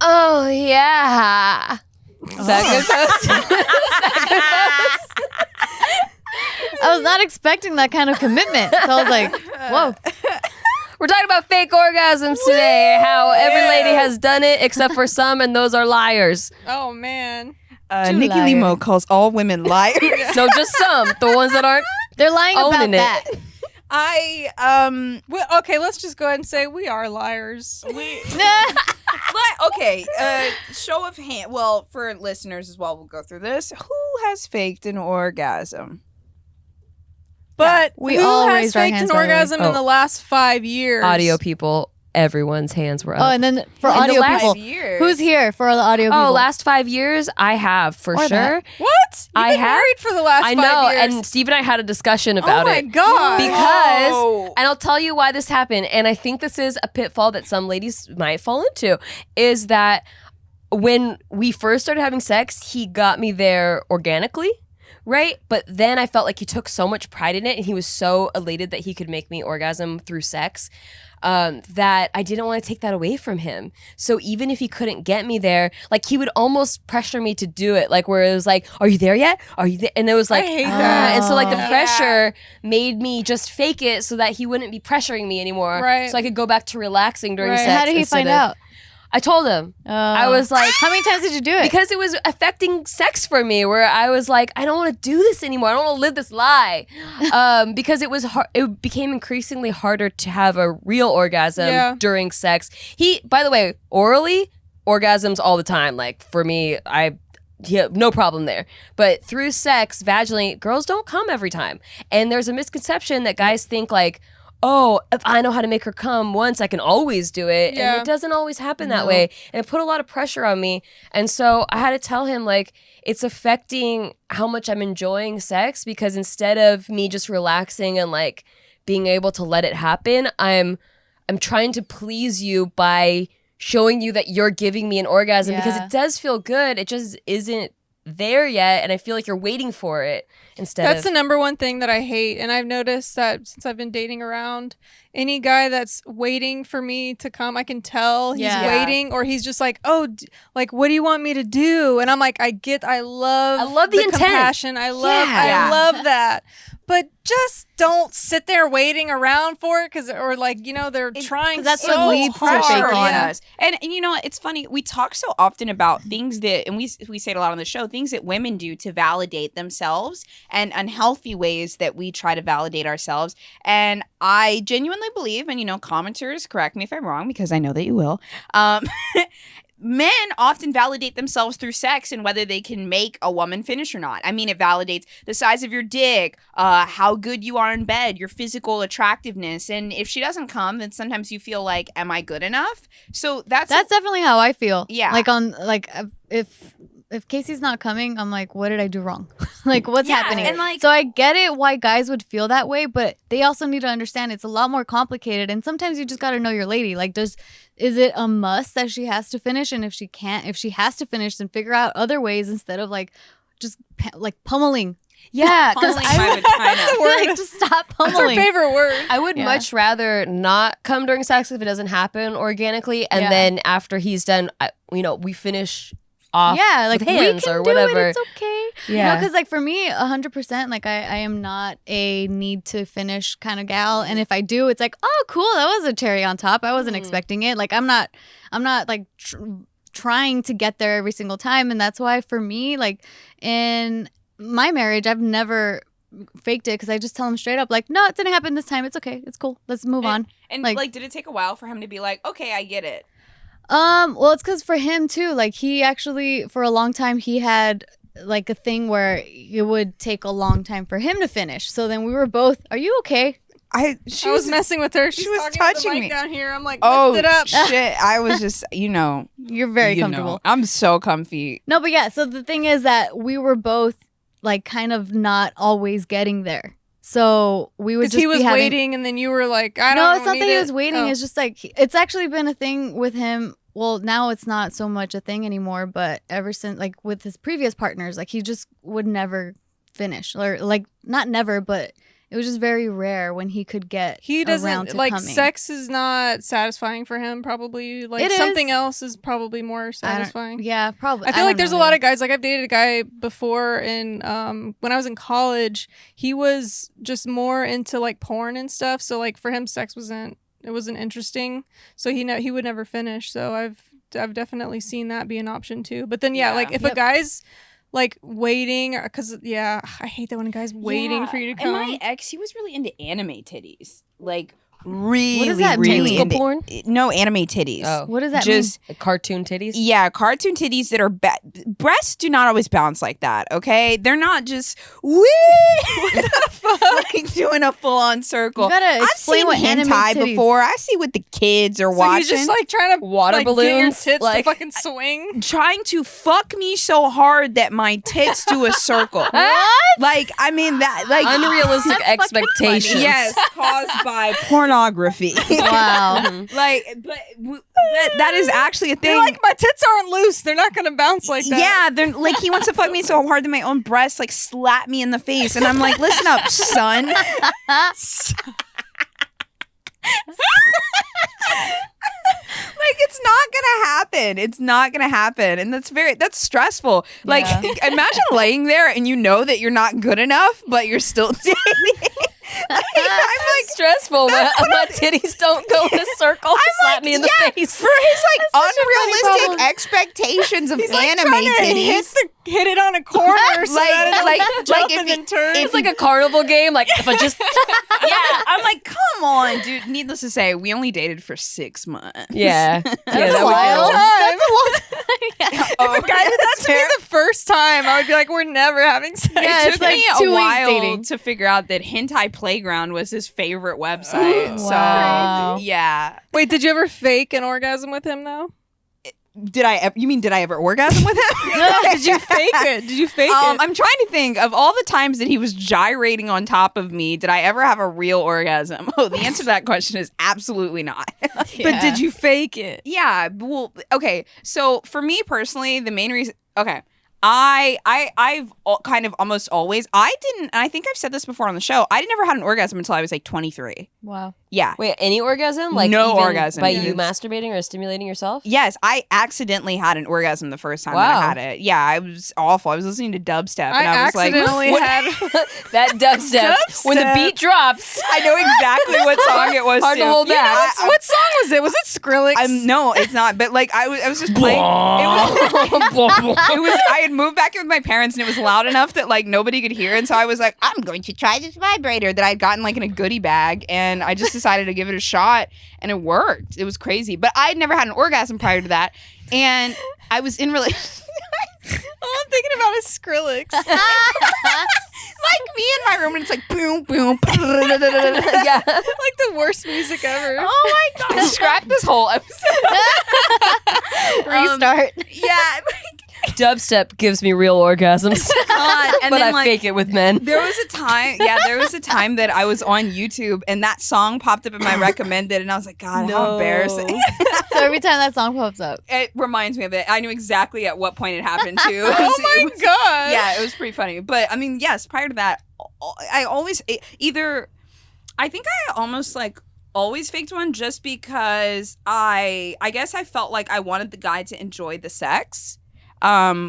Oh, yeah. Second post. I was not expecting that kind of commitment. So I was like, whoa. We're talking about fake orgasms today. How every lady has done it except for some, and those are liars. Oh, man. Nikki liars. Limo calls all women liars. So just some. The ones that aren't. They're lying about Owning it. that. Okay, let's just go ahead and say we are liars. Okay, show of hand. Well, for listeners as well, we'll go through this. Who has faked an orgasm? But We who all has raised our faked hands, an by the way. orgasm in the last 5 years? Audio people, everyone's hands were up. Oh, and then for In the audio last people, years. who's here for the audio people? Oh, last 5 years, I have for Or sure. that. What? You've I been have- married for the last 5 I know, years. and Steve and I had a discussion about oh my it. God. Because, Whoa. and I'll tell you why this happened, and I think this is a pitfall that some ladies might fall into, is that when we first started having sex, he got me there organically, right? But then I felt like he took so much pride in it, and he was so elated that he could make me orgasm through sex, that I didn't want to take that away from him. So even if he couldn't get me there, like he would almost pressure me to do it, like where it was like, "Are you there yet? Are you there?" And it was like, hate that. And so like the Yeah. pressure made me just fake it so that he wouldn't be pressuring me anymore, Right. so I could go back to relaxing during Right. sex. How did he instead find of- out? I told him. I was like, how many times did you do it? because it was affecting sex for me, where I was like, I don't want to do this anymore. I don't want to live this lie, because it was hard. It became increasingly harder to have a real orgasm during sex. He, by the way, orally orgasms all the time. Like for me, no problem there. But through sex, vaginally, girls don't come every time, and there's a misconception that guys think like, oh, if I know how to make her come once, I can always do it. Yeah. And it doesn't always happen that way. And it put a lot of pressure on me. And so I had to tell him, like, it's affecting how much I'm enjoying sex, because instead of me just relaxing and like being able to let it happen, I'm trying to please you by showing you that you're giving me an orgasm, because it does feel good. It just isn't there yet, and I feel like you're waiting for it instead. That's the number one thing that I hate. And I've noticed that since I've been dating around, any guy that's waiting for me to come, I can tell he's waiting, or he's just like, oh, like, what do you want me to do? And I'm like, I love the intent. compassion. I love that. But just don't sit there waiting around for it, or like, they're trying. that's so what leads to hard fake on Yeah. us. And you know, it's funny. We talk so often about things that, and we say it a lot on the show, things that women do to validate themselves, and unhealthy ways that we try to validate ourselves. And I genuinely believe, and commenters, correct me if I'm wrong, because I know that you will. Men often validate themselves through sex and whether they can make a woman finish or not. I mean, it validates the size of your dick, how good you are in bed, your physical attractiveness. And if she doesn't come, then sometimes you feel like, am I good enough? So that's definitely how I feel. Yeah. Like if Casey's not coming, I'm like, what did I do wrong? Like, what's happening? and, like- so I get it why guys would feel that way, but they also need to understand it's a lot more complicated. And sometimes you just got to know your lady. Like, is it a must that she has to finish? And if she has to finish, then figure out other ways instead of like just like pummeling. Yeah, because Pummeling my vagina. Like, just stop That's our pummeling. favorite word. I would much rather not come during sex if it doesn't happen organically, and then after he's done, we finish off like with hands we can or do whatever. It, it's okay. Yeah. Because like for me, 100%, like I am not a need to finish kind of gal, and if I do, it's like, oh, cool, that was a cherry on top. I wasn't expecting it. Like I'm not like trying to get there every single time, and that's why for me, like in my marriage, I've never faked it, because I just tell him straight up, like, no, it didn't happen this time. It's okay. It's cool. Let's move on. And like, did it take a while for him to be like, okay, I get it? Well, it's because for him too, like he actually for a long time he had like a thing where it would take a long time for him to finish. So then we were both, are you okay? I was messing with her. She was was touching touching me. down here. I'm like, Oh, lift it up. shit. I was just, You're very comfortable. I'm so comfy. No, but yeah, so the thing is that we were both like kind of not always getting there. So we would Because just he was be having, waiting, and then you were like, I don't no, know. it's not that he was waiting. It's just like, it's actually been a thing with him. Well, now it's not so much a thing anymore, but ever since, like with his previous partners, like he just would never finish, or like not never, but it was just very rare when he could get He around doesn't to like coming. sex is not satisfying for him. Probably like It is. something else is probably more I don't- satisfying. Yeah, probably. I feel don't like there's a know. lot of guys. Like I've dated a guy before, and when I was in college, he was just more into like porn and stuff. So like for him, sex wasn't interesting. So he would never finish. So I've definitely seen that be an option too. But then like if a guy's like waiting, because I hate that when a guy's waiting for you to come. And my ex, he was really into anime titties, like really. What does that really mean? into- porn? No, anime titties. Oh. What does that Just Like cartoon titties? yeah, cartoon titties that are breasts do not always bounce like that. Okay, they're not just wee what the fuck? Like doing a full on circle. You gotta explain I've what seen anime hentai titties- before. I see what the kids are So watching. you're just like trying to Water like, balloons, get your tits like- to fucking swing. trying to fuck me so hard that my tits do a circle. Like I mean that like Unrealistic That's fucking expectations. yes, caused by pornography. Wow. Like, but that is actually a thing. They're like, my tits aren't loose. They're not gonna bounce like that. Yeah, they're like he wants to fuck me so hard that my own breasts like slap me in the face, and I'm like, listen up, son. Like it's not gonna happen. It's not gonna happen, and that's stressful. Like Yeah. imagine laying there and you know that you're not good enough, but you're still dating. I'm like stressful. My titties don't go in a circle to slap me in the face. for his like That's such a funny unrealistic problem. expectations of He's like anime trying to titties. hit it on a corner so that Like it jump if and you- then turn. It's like a carnival game. Like if I just Yeah, I'm like, come on, dude. Needless to say, we only dated for 6 months. yeah, That's that a would while. go. That's a long time. Oh, If a guy did that to me the first time, I would be like, we're never having sex. Yeah, It it's took like me 2 a weeks while dating. to figure out that Hentai Playground was his favorite website. Wow. So yeah. Wait, did you ever fake an orgasm with him though? Did I ever orgasm with him? Did you fake it? Did you fake it? I'm trying to think of all the times that he was gyrating on top of me. Did I ever have a real orgasm? Oh, the answer to that question is absolutely not. But did you fake it? Yeah. Well, okay. So for me personally, the main reason. Okay. I've kind of almost always. I didn't. And I think I've said this before on the show. I never had an orgasm until I was like 23. Wow. Yeah. Wait, any orgasm? Like No even orgasm. by Yeah. you masturbating or stimulating yourself? Yes, I accidentally had an orgasm the first time that Wow. I had it. Yeah, I was awful. I was listening to dubstep, and I I was like, accidentally what- had. That dubstep when the beat drops. I know exactly what song it was. Hard to too. hold back. What song was it? Was it Skrillex? No, it's not. But like, I was just playing. It was. I had moved back in with my parents, and it was loud enough that like nobody could hear. And so I was like, I'm going to try this vibrator that I'd gotten like in a goodie bag, and I just decided to give it a shot, and it worked. It was crazy, but I had never had an orgasm prior to that, and I was in relationship. All I'm thinking about is Skrillex. Like me in my room, and it's like boom, boom. Yeah. Like the worst music ever. Oh my god! Scrap this whole episode. Restart. Yeah, Dubstep gives me real orgasms. and but then I like fake it with men. there was a time, there was a time that I was on YouTube and that song popped up in my recommended, and I was like, God, how embarrassing. So every time that song pops up. It reminds me of it. I knew exactly at what point it happened too. Oh my god. Yeah, it was pretty funny. But I mean, yes, prior to that, I always either, I think I almost like always faked one just because I guess I felt like I wanted the guy to enjoy the sex.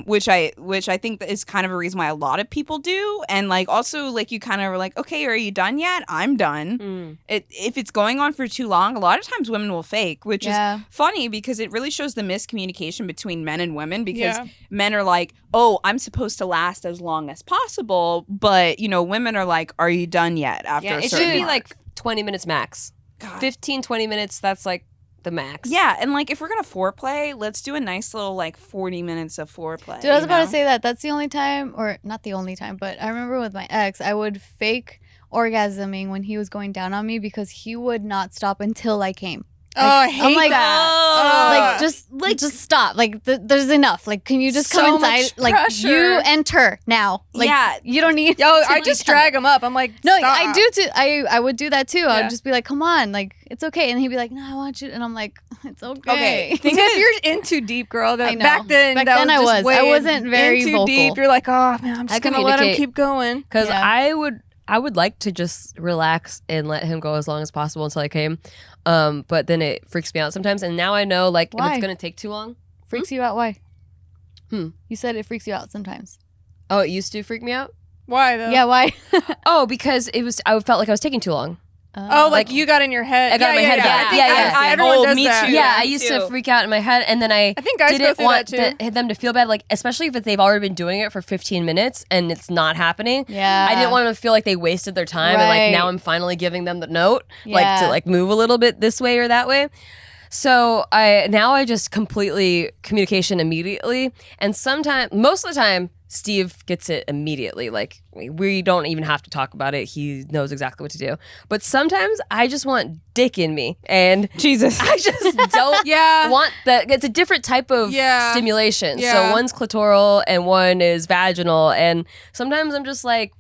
Which I think is kind of a reason why a lot of people do, and like also like you kind of are like, okay, are you done yet? I'm done. If it's going on for too long, a lot of times women will fake, which is funny because it really shows the miscommunication between men and women, because men are like, oh, I'm supposed to last as long as possible, but you know, women are like, are you done yet? After Yeah, a it certain should be mark? like 20 minutes max. God. 15, 20 minutes, that's like the max. Yeah, and like if we're gonna foreplay, let's do a nice little like 40 minutes of foreplay. Dude, I was you about know? to say that. That's the only time, or not the only time, but I remember with my ex, I would fake orgasming when he was going down on me because he would not stop until I came. Oh, I hate I'm like, that. just stop. Like, there's enough. Like, can you just So come inside? much Like, pressure. you enter now. Like, Yeah. you don't need. Yo, to I just be drag him up. I'm like, No, stop. I do too. I would do that too. I Yeah. would just be like, "Come on, like it's okay," and he'd be like, "No, I want you," and I'm like, "It's okay." Okay, Think if you're in too deep, girl. I know. Back then, Back that then I just was. I way wasn't very in too vocal. deep. You're like, oh man, I'm I just gonna let him communicate. keep going. Because Yeah. I would I would like to just relax and let him go as long as possible until I came. But then it freaks me out sometimes. And now I know, like, if it's going to take too long. Freaks you out? Why? You said it freaks you out sometimes. Oh, it used to freak me out? Why, though? Yeah, why? Oh, because I felt like I was taking too long. Oh, like you got in your head. I got in my head. Yeah. Everyone does that. Yeah, I used to freak out in my head, and then I think guys didn't go through want that too. them to feel bad, like especially if they've already been doing it for 15 minutes and it's not happening. Yeah. I didn't want them to feel like they wasted their time, and like now I'm finally giving them the note, like to like move a little bit this way or that way. So I just completely communication immediately, and most of the time, Steve gets it immediately. Like, we don't even have to talk about it. He knows exactly what to do. But sometimes I just want dick in me. And Jesus. I just don't want that. It's a different type of stimulation. So one's clitoral and one is vaginal. And sometimes I'm just like,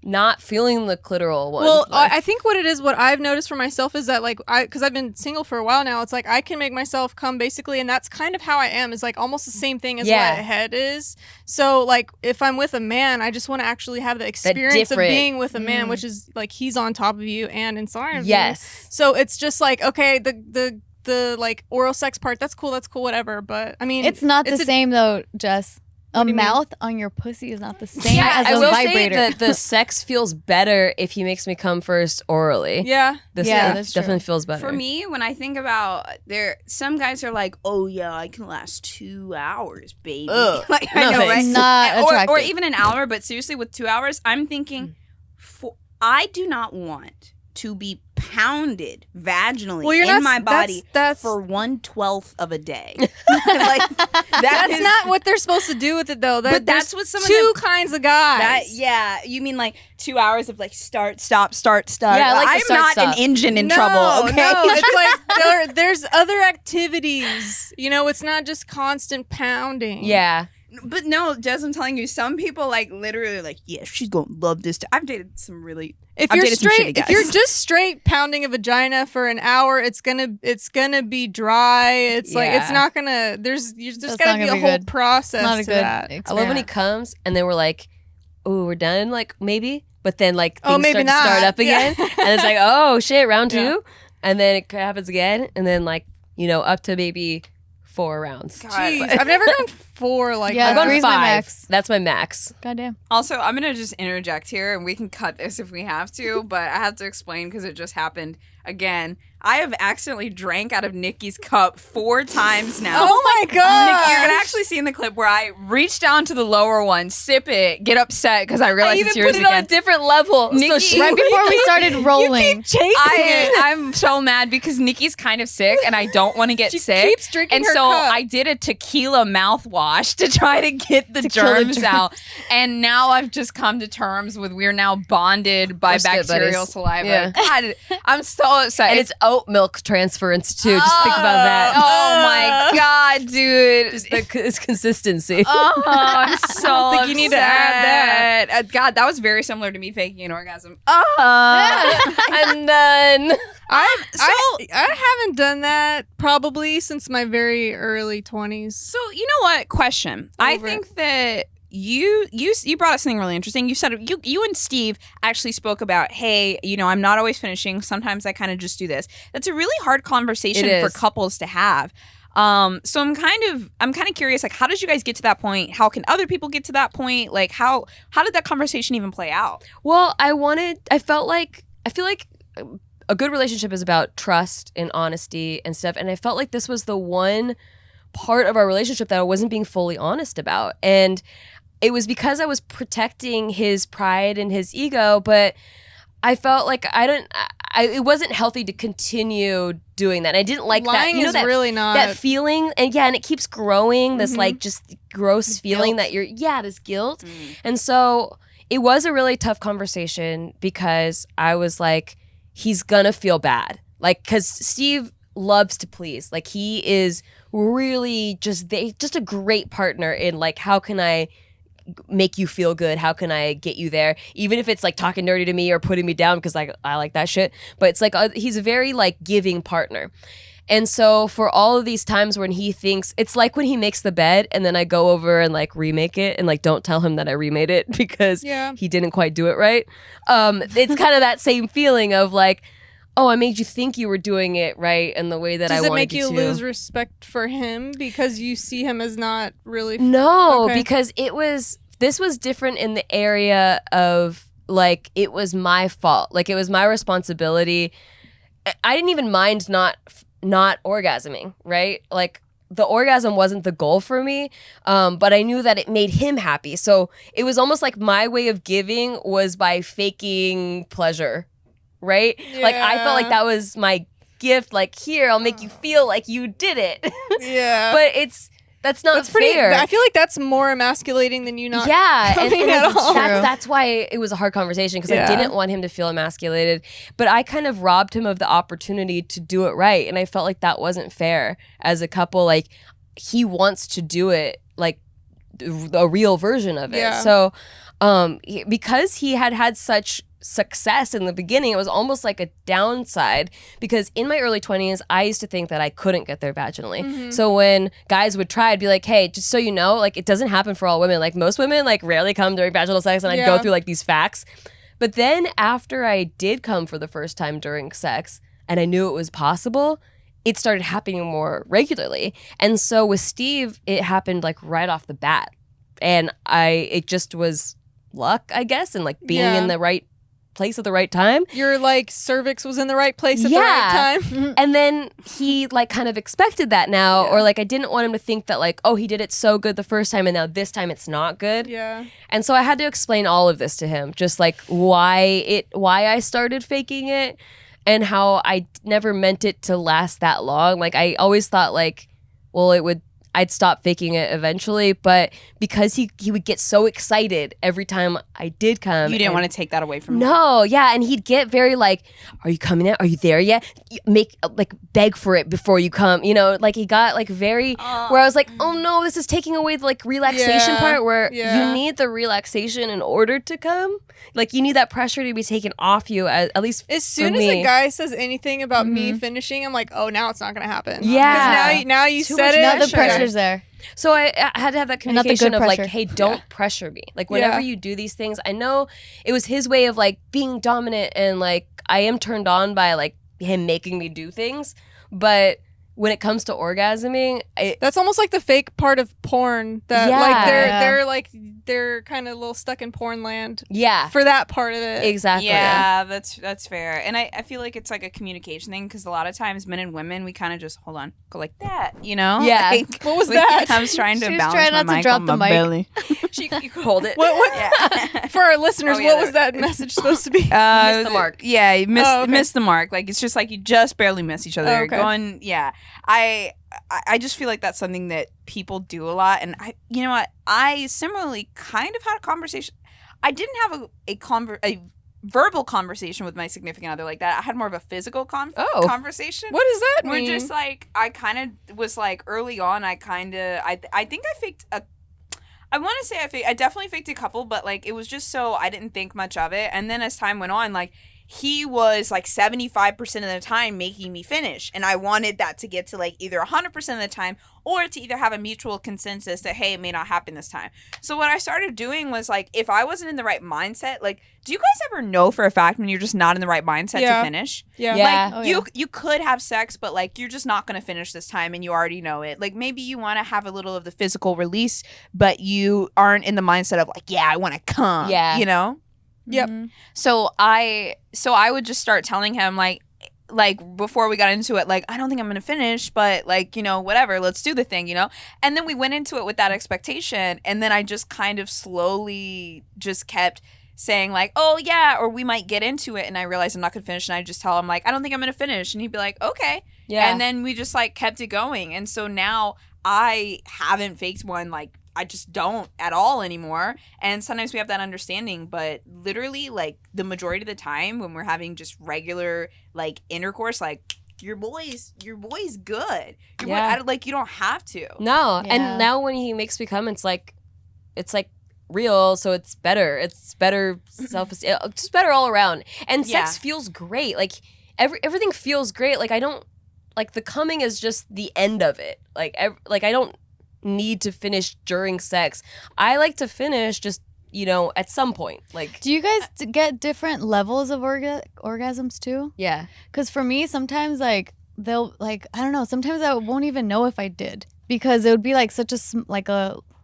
not feeling the clitoral one. Well, I think what it is, what I've noticed for myself is that, like, because I've been single for a while now, it's like I can make myself come basically, and that's kind of how I am. Is like almost the same thing as what a head is. So, like, if I'm with a man, I just want to actually have the experience of being with a man, which is like he's on top of you and inside of you. So it's just like, okay, the like oral sex part, that's cool, whatever. But I mean, it's not the same though, Jess. A mouth on your pussy is not the same as a vibrator. I will say that the sex feels better if he makes me come first orally. Yeah. That's definitely feels better. For me, when I think about some guys are like, oh yeah, I can last 2 hours, baby. Like, I know, right? Not attractive. Or even an hour, but seriously, with 2 hours, I'm thinking, I do not want to be pounded vaginally in my body for 1/12 of a day. Like, that's not what they're supposed to do with it, though. But that's what some of two kinds of guys. You mean like 2 hours of like start, stop, start, start. Yeah, I'm not an engine in trouble. Okay, no, it's like there's other activities. You know, it's not just constant pounding. Yeah. But no, Jess, I'm telling you, some people like literally like, yeah, she's gonna love this. I've dated some really. If you're just straight pounding a vagina for an hour, it's gonna be dry. It's like it's not gonna. There's gotta be a whole process. Not a to good that. I love when he comes and then we're like, oh, we're done, like maybe. But then like things maybe start up again, and it's like, oh shit, round 2, and then it happens again, and then like up to maybe 4 rounds. Jeez, I've never gone 4 like that. I've gone 5. My max. That's my max. Goddamn. Also, I'm going to just interject here, and we can cut this if we have to, but I have to explain because it just happened again. I have accidentally drank out of Nikki's cup 4 times now. Oh my god! Nikki, you're going to actually see in the clip where I reach down to the lower one, sip it, get upset because I realize it's yours I even put it on a different level. Nikki, so right before we started rolling. You keep chasing I'm so mad because Nikki's kind of sick and I don't want to get sick. She keeps drinking and her so cup. I did a tequila mouthwash to try to get the germs out. And now I've just come to terms with we're now bonded by bacterial saliva. Yeah. God, I'm so upset. And it's oat milk transference too. Just think about that. Oh my god, dude. Just it's consistency. Oh, I'm so I think you need to add that. God, that was very similar to me faking an orgasm. And then I haven't done that probably since my very early 20s. So you know what? Question. I think that you brought up something really interesting. You said you and Steve actually spoke about, hey, I'm not always finishing. Sometimes I kind of just do this. That's a really hard conversation for couples to have. So I'm kind of curious, like, how did you guys get to that point? How can other people get to that point? Like, how did that conversation even play out? Well, I feel like a good relationship is about trust and honesty and stuff. And I felt like this was the one part of our relationship that I wasn't being fully honest about. And it was because I was protecting his pride and his ego, but I felt like it wasn't healthy to continue doing that. I didn't like lying that. Is really not that feeling, and it keeps growing. This like just gross feeling that this guilt. And so it was a really tough conversation because I was like, he's gonna feel bad, like, because Steve loves to please. Like, he is really just a great partner in like, how can I make you feel good? How can I get you there? Even if it's like talking dirty to me or putting me down, because like I like that shit. But it's like he's a very like giving partner. And so for all of these times when he thinks, it's like when he makes the bed and then I go over and like remake it and like don't tell him that I remade it because he didn't quite do it right. It's kind of that same feeling of like, oh, I made you think you were doing it right in the way that I wanted you to. Does it make you lose respect for him because you see him as not really? No, because this was different in the area of like, it was my fault. Like, it was my responsibility. I didn't even mind not orgasming, right? Like, the orgasm wasn't the goal for me, but I knew that it made him happy. So it was almost like my way of giving was by faking pleasure, right? Yeah. Like, I felt like that was my gift. Like, here, I'll make you feel like you did it. Yeah. But that's not fair. I feel like that's more emasculating than you not coming and at all. That's why it was a hard conversation because I didn't want him to feel emasculated, but I kind of robbed him of the opportunity to do it right, and I felt like that wasn't fair as a couple. Like, he wants to do it like a real version of it. Yeah. So because he had such success in the beginning, it was almost like a downside because in my early 20s I used to think that I couldn't get there vaginally. So when guys would try, I'd be like, hey, just so you know, like, it doesn't happen for all women. Like, most women like rarely come during vaginal sex, and I'd go through like these facts. But then after I did come for the first time during sex and I knew it was possible, it started happening more regularly. And so with Steve, it happened like right off the bat, and it just was luck, I guess, and like being in the right place at the right time. Your like cervix was in the right place at the right time. And then he like kind of expected that now, or like I didn't want him to think that like, oh, he did it so good the first time and now this time it's not good. Yeah. And so I had to explain all of this to him, just like why I started faking it and how I never meant it to last that long. Like, I always thought like, well, I'd stop faking it eventually, but because he would get so excited every time I did come. You didn't want to take that away from him. No, yeah, and he'd get very like, are you coming yet? Are you there yet? Beg for it before you come. You know, like, he got like very, where I was like, oh no, this is taking away the like relaxation part where you need the relaxation in order to come. Like, you need that pressure to be taken off you, at least as soon for as me. a guy says anything about me finishing, I'm like, oh, now it's not going to happen. Yeah. Because now you Too said much it. Now the pressure's there. So I had to have that communication of like, pressure. hey, don't pressure me. Like, whenever you do these things, I know it was his way of like being dominant, and like I am turned on by like him making me do things, but when it comes to orgasming, that's almost like the fake part of porn that like they're kind of a little stuck in porn land. Yeah. For that part of it. Exactly. Yeah, that's fair. And I feel like it's like a communication thing because a lot of times men and women, we kind of just go like that, you know? Yeah. Like, what was that? I was trying to She was balance trying my not to mic drop on the my mic. belly. You could hold it. What? Yeah. For our listeners, Oh, yeah, what was that message supposed to be? Missed the mark. Yeah, you okay. missed the mark. Like, it's just like you just barely miss each other. Oh, okay. Going, yeah. I just feel like that's something that people do a lot, and you know what? I similarly kind of had a conversation. I didn't have a verbal conversation with my significant other like that. I had more of a physical conversation. What does that mean? We're just like, I kind of was like early on. I think I faked a. I want to say I definitely faked a couple, but like it was just so I didn't think much of it. And then as time went on, like, he was like 75% of the time making me finish. And I wanted that to get to like either 100% of the time or to either have a mutual consensus that, hey, it may not happen this time. So what I started doing was like, if I wasn't in the right mindset, like, do you guys ever know for a fact when you're just not in the right mindset to finish? Yeah. Like, you could have sex, but like, you're just not going to finish this time and you already know it. Like, maybe you want to have a little of the physical release, but you aren't in the mindset of like, yeah, I want to come. Yeah. You know? Yep. So I would just start telling him like before we got into it, like, I don't think I'm gonna finish, but like, you know, whatever, let's do the thing, you know. And then we went into it with that expectation, and then I just kind of slowly just kept saying like, oh yeah, or we might get into it, and I realized I'm not gonna finish, and I just tell him like, I don't think I'm gonna finish, and he'd be like, okay, Yeah. and then we just like kept it going, and so now I haven't faked one. Like, I just don't at all anymore. And sometimes we have that understanding, but literally like the majority of the time when we're having just regular like intercourse, like your boy's good. Your boy, like, you don't have to. No. Yeah. And now when he makes me come, it's like real, so it's better. It's better self-esteem. It's better all around. And sex feels great. Like everything feels great. Like I don't like the coming is just the end of it. Like I don't need to finish during sex. I like to finish just, at some point. Like, do you guys get different levels of orgasms too? Yeah. Because for me, sometimes like they'll like, I don't know, sometimes I won't even know if I did, because it would be like such a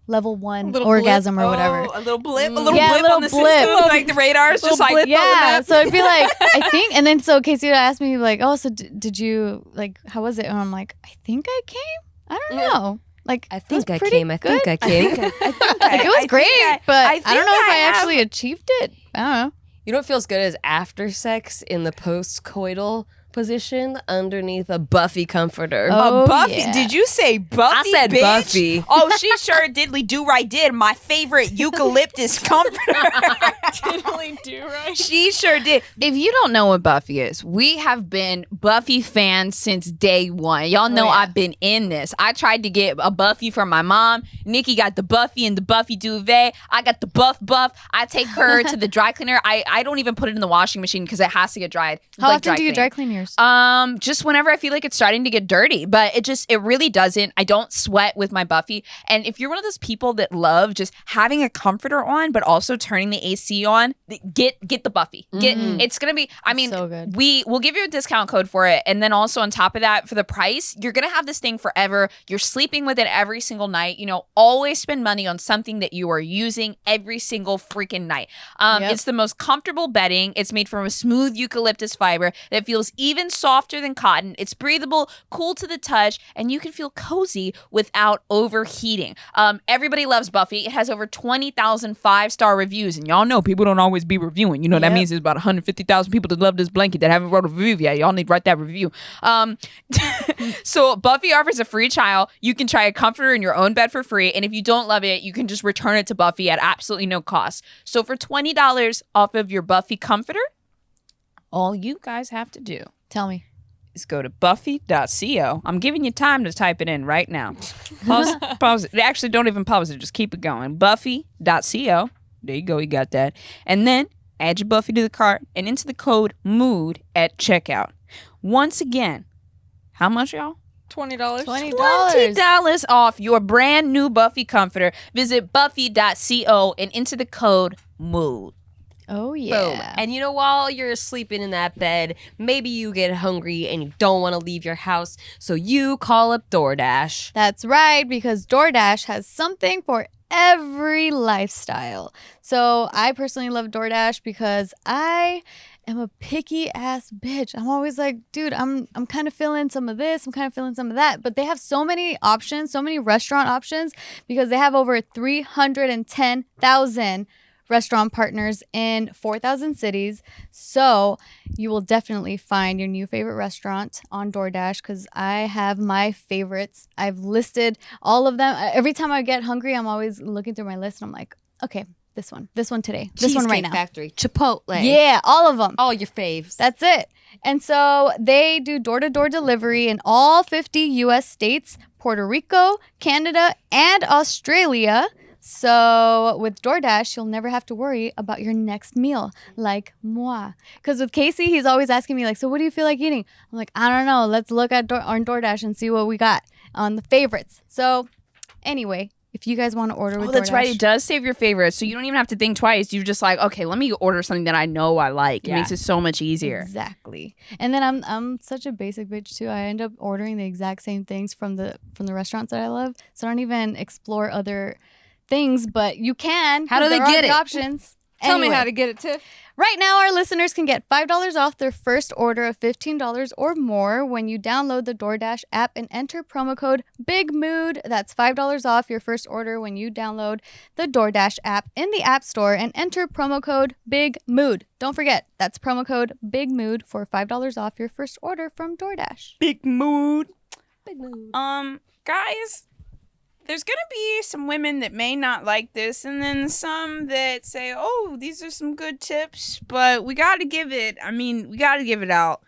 level 1 orgasm blip. or whatever. A little blip, a little Yeah, blip a little on the blip. system. Like the radar is just like, Yeah, so it'd be like, I think, and then so Casey would ask me like, oh, so did you, like, how was it? And I'm like, I think I came. I don't know. Like, I think I pretty came. I think I came. Like, it was great, but I don't know if I actually achieved it. I don't know. You know what feels good is after sex in the post-coital position underneath a Buffy comforter. Oh, Buffy? yeah. Did you say Buffy? I said bitch? Buffy. Oh, she sure diddly do right did. My favorite eucalyptus comforter. Diddly do right. She sure did. If you don't know what Buffy is, we have been Buffy fans since day one. Y'all know I've been in this. I tried to get a Buffy for my mom. Nikki got the Buffy and the Buffy duvet. I got the buff. I take her to the dry cleaner. I don't even put it in the washing machine because it has to get dried. How often do you dry clean yours? Just whenever I feel like it's starting to get dirty, but it really doesn't. I don't sweat with my Buffy. And if you're one of those people that love just having a comforter on, but also turning the AC on, get the Buffy. It's gonna be. I mean, so good. We'll give you a discount code for it, and then also on top of that, for the price, you're gonna have this thing forever. You're sleeping with it every single night. Always spend money on something that you are using every single freaking night. It's the most comfortable bedding. It's made from a smooth eucalyptus fiber that feels even softer than cotton. It's breathable, cool to the touch, and you can feel cozy without overheating. Everybody loves Buffy. It has over 20,000 five-star reviews, and y'all know people don't always be reviewing. That means there's about 150,000 people that love this blanket that haven't wrote a review yet. Y'all need to write that review. So Buffy offers a free trial. You can try a comforter in your own bed for free, and if you don't love it, you can just return it to Buffy at absolutely no cost. So for $20 off of your Buffy comforter, all you guys have to do Tell me. is go to buffy.co. I'm giving you time to type it in right now. Pause it. Actually, don't even pause it. Just keep it going. Buffy.co. There you go. You got that. And then add your Buffy to the cart and enter the code MOOD at checkout. Once again, how much, y'all? $20. $20 off your brand new Buffy comforter. Visit buffy.co and enter the code MOOD. Oh, yeah. Boom. And while you're sleeping in that bed, maybe you get hungry and you don't want to leave your house, so you call up DoorDash. That's right, because DoorDash has something for every lifestyle. So I personally love DoorDash because I am a picky ass bitch. I'm always like, dude, I'm kind of feeling some of this, I'm kind of feeling some of that. But they have so many options, so many restaurant options, because they have over 310,000 restaurant partners in 4,000 cities. So you will definitely find your new favorite restaurant on DoorDash, because I have my favorites. I've listed all of them. Every time I get hungry, I'm always looking through my list and I'm like, okay, this one today, this one right now. Factory, Chipotle. Yeah, all of them. All your faves. That's it. And so they do door-to-door delivery in all 50 U.S. states, Puerto Rico, Canada, and Australia. So with DoorDash, you'll never have to worry about your next meal, like moi. Because with Casey, he's always asking me, like, so what do you feel like eating? I'm like, I don't know. Let's look at on DoorDash and see what we got on the favorites. So anyway, if you guys want to order with DoorDash. That's right. It does save your favorites. So you don't even have to think twice. You're just like, okay, let me order something that I know I like. It makes it so much easier. Exactly. And then I'm such a basic bitch too. I end up ordering the exact same things from the restaurants that I love. So I don't even explore other things, but you can. How do they get it? Options. Tell me how to get it, Tiff. Right now, our listeners can get $5 off their first order of $15 or more when you download the DoorDash app and enter promo code BIGMOOD. That's $5 off your first order when you download the DoorDash app in the App Store and enter promo code BIGMOOD. Don't forget, that's promo code BIGMOOD for $5 off your first order from DoorDash. Big mood. Big mood. Guys, there's going to be some women that may not like this, and then some that say, oh, these are some good tips, but we got to give it out.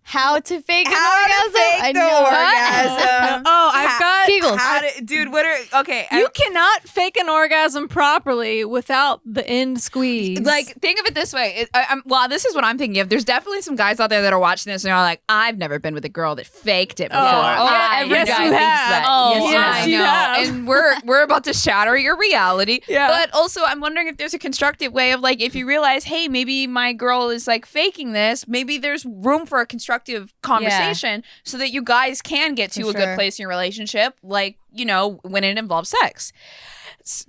how to fake an How to orgasm. fake I the know. orgasm. Oh, I've got Kegels. Dude, what are okay? You cannot fake an orgasm properly without the end squeeze. Like, think of it this way. Well, this is what I'm thinking of. There's definitely some guys out there that are watching this and are like, I've never been with a girl that faked it before. Every yes, guy you thinks have. that. Oh, Yes, I you know. have. And we're about to shatter your reality. Yeah. But also, I'm wondering if there's a constructive way of like, if you realize, hey, maybe my girl is like faking this, maybe there's room for a constructive conversation so that you guys can get to a good place in your relationship, like, you know, when it involves sex.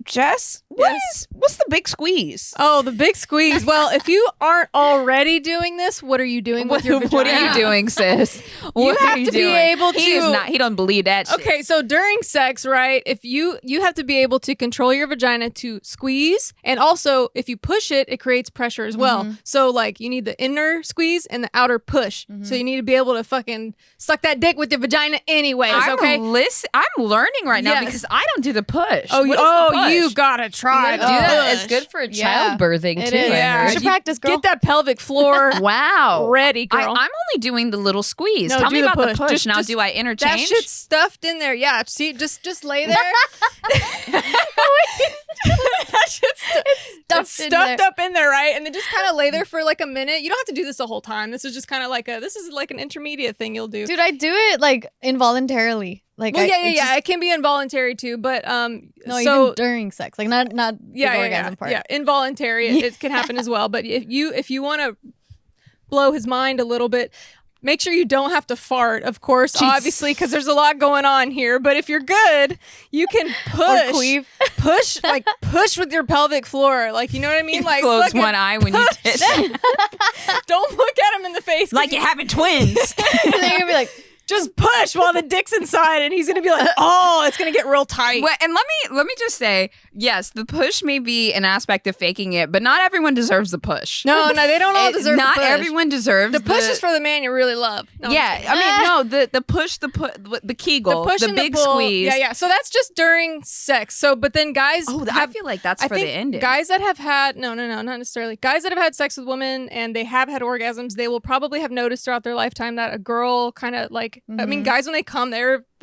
Jess, what's the big squeeze? Oh, the big squeeze. Well, if you aren't already doing this, what are you doing with your vagina? What are you doing, sis? What have are you to be doing? able He is to- not. He don't believe that shit. Okay, so during sex, right? If you have to be able to control your vagina to squeeze, and also if you push it, it creates pressure as well. So like you need the inner squeeze and the outer push. So you need to be able to fucking suck that dick with your vagina anyways. Okay. I'm learning right now Yes. because I don't do the push. Oh, What is the push? you gotta try. Do that. It's push. good for Yeah. childbirthing It too. is. I Yeah. You heard. should practice, girl. Get that pelvic floor Wow. ready, girl. I'm only doing the little squeeze. No, Tell do me the about the push. push. Now, Just- do I that interchange? shit's stuffed in there. Yeah. See, just lay there. That shit's Stuffed in stuffed there. up in there, right? And then just kind of lay there for like a minute. You don't have to do this the whole time. This is just kind of like an intermediate thing you'll do. Dude, I do it like involuntarily. Like, Well, I, yeah. it's just- It can be involuntary too, but No, so even during sex, like not the orgasm part. yeah, involuntary. It can happen as well. But if you want to blow his mind a little bit, make sure you don't have to fart, of course, obviously, because there's a lot going on here. But if you're good, you can push with your pelvic floor. Like, you know what I mean? Like, Close fucking one eye when you did. don't look at him in the face. Like you're having twins. And then you're gonna be like, just push while the dick's inside, and he's gonna be like, oh, it's gonna get real tight. Well, and let me just say, yes, the push may be an aspect of faking it, but not everyone deserves the push. No, they don't all deserve Not the push. everyone deserves The push is for the man you really love. No, I'm yeah, just I mean, no, the push, the kegel, the push the and big the pull. squeeze. Yeah. So that's just during sex. So, but then guys, I feel like that's I for think the ending. guys that have had not necessarily. Guys that have had sex with women and they have had orgasms, they will probably have noticed throughout their lifetime that a girl kind of like. I mean, guys when they come, they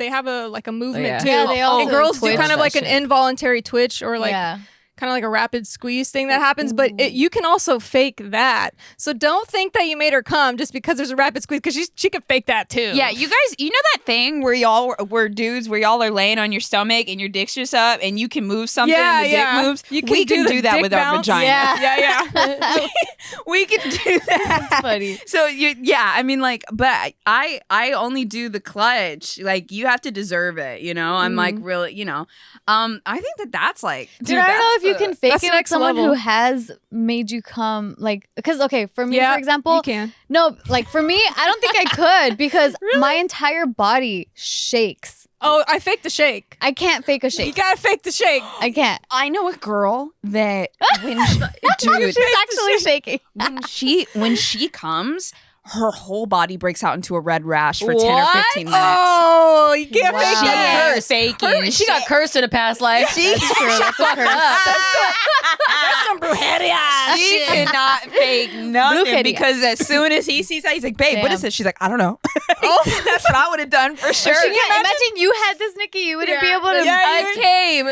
have a movement yeah. too. Yeah, they also and girls do twitch kind of that like an shit. involuntary twitch or like. yeah. Kind of like a rapid squeeze thing that happens, but you can also fake that. So don't think that you made her come just because there's a rapid squeeze, because she could fake that too. Yeah, you guys, you know that thing where y'all were dudes, where y'all are laying on your stomach and your dick's just up and you can move something and the dick moves? You We can the do that dick with our bounce. vagina. Yeah. We can do that. That's funny. So I mean, like, but I only do the clutch. Like, you have to deserve it, you know. I'm like really, you know. I think that's like, Dude, I don't know if you can fake that's it the with next someone level. who has made you come, like, because okay, for me, for example, you can. no, like for me, I don't think I could because my entire body shakes. Oh, I faked the shake. I can't fake a You shake. gotta fake the shake. I can't. I know a girl that when dude, She's actually shaking. when she comes, her whole body breaks out into a red rash for 10 or 15 minutes. Oh, you can't Wow. fake She got that. cursed. faking. She got cursed in a past life. That's true. That's a curse. That's some brujeria. She cannot fake nothing Brujeria. because as soon as he sees that, he's like, "Babe, what Damn. is this?" She's like, "I don't know." Oh, that's what I would have done for sure. Yeah, imagine you had this, Nikki. You wouldn't be able to. Yeah, I came.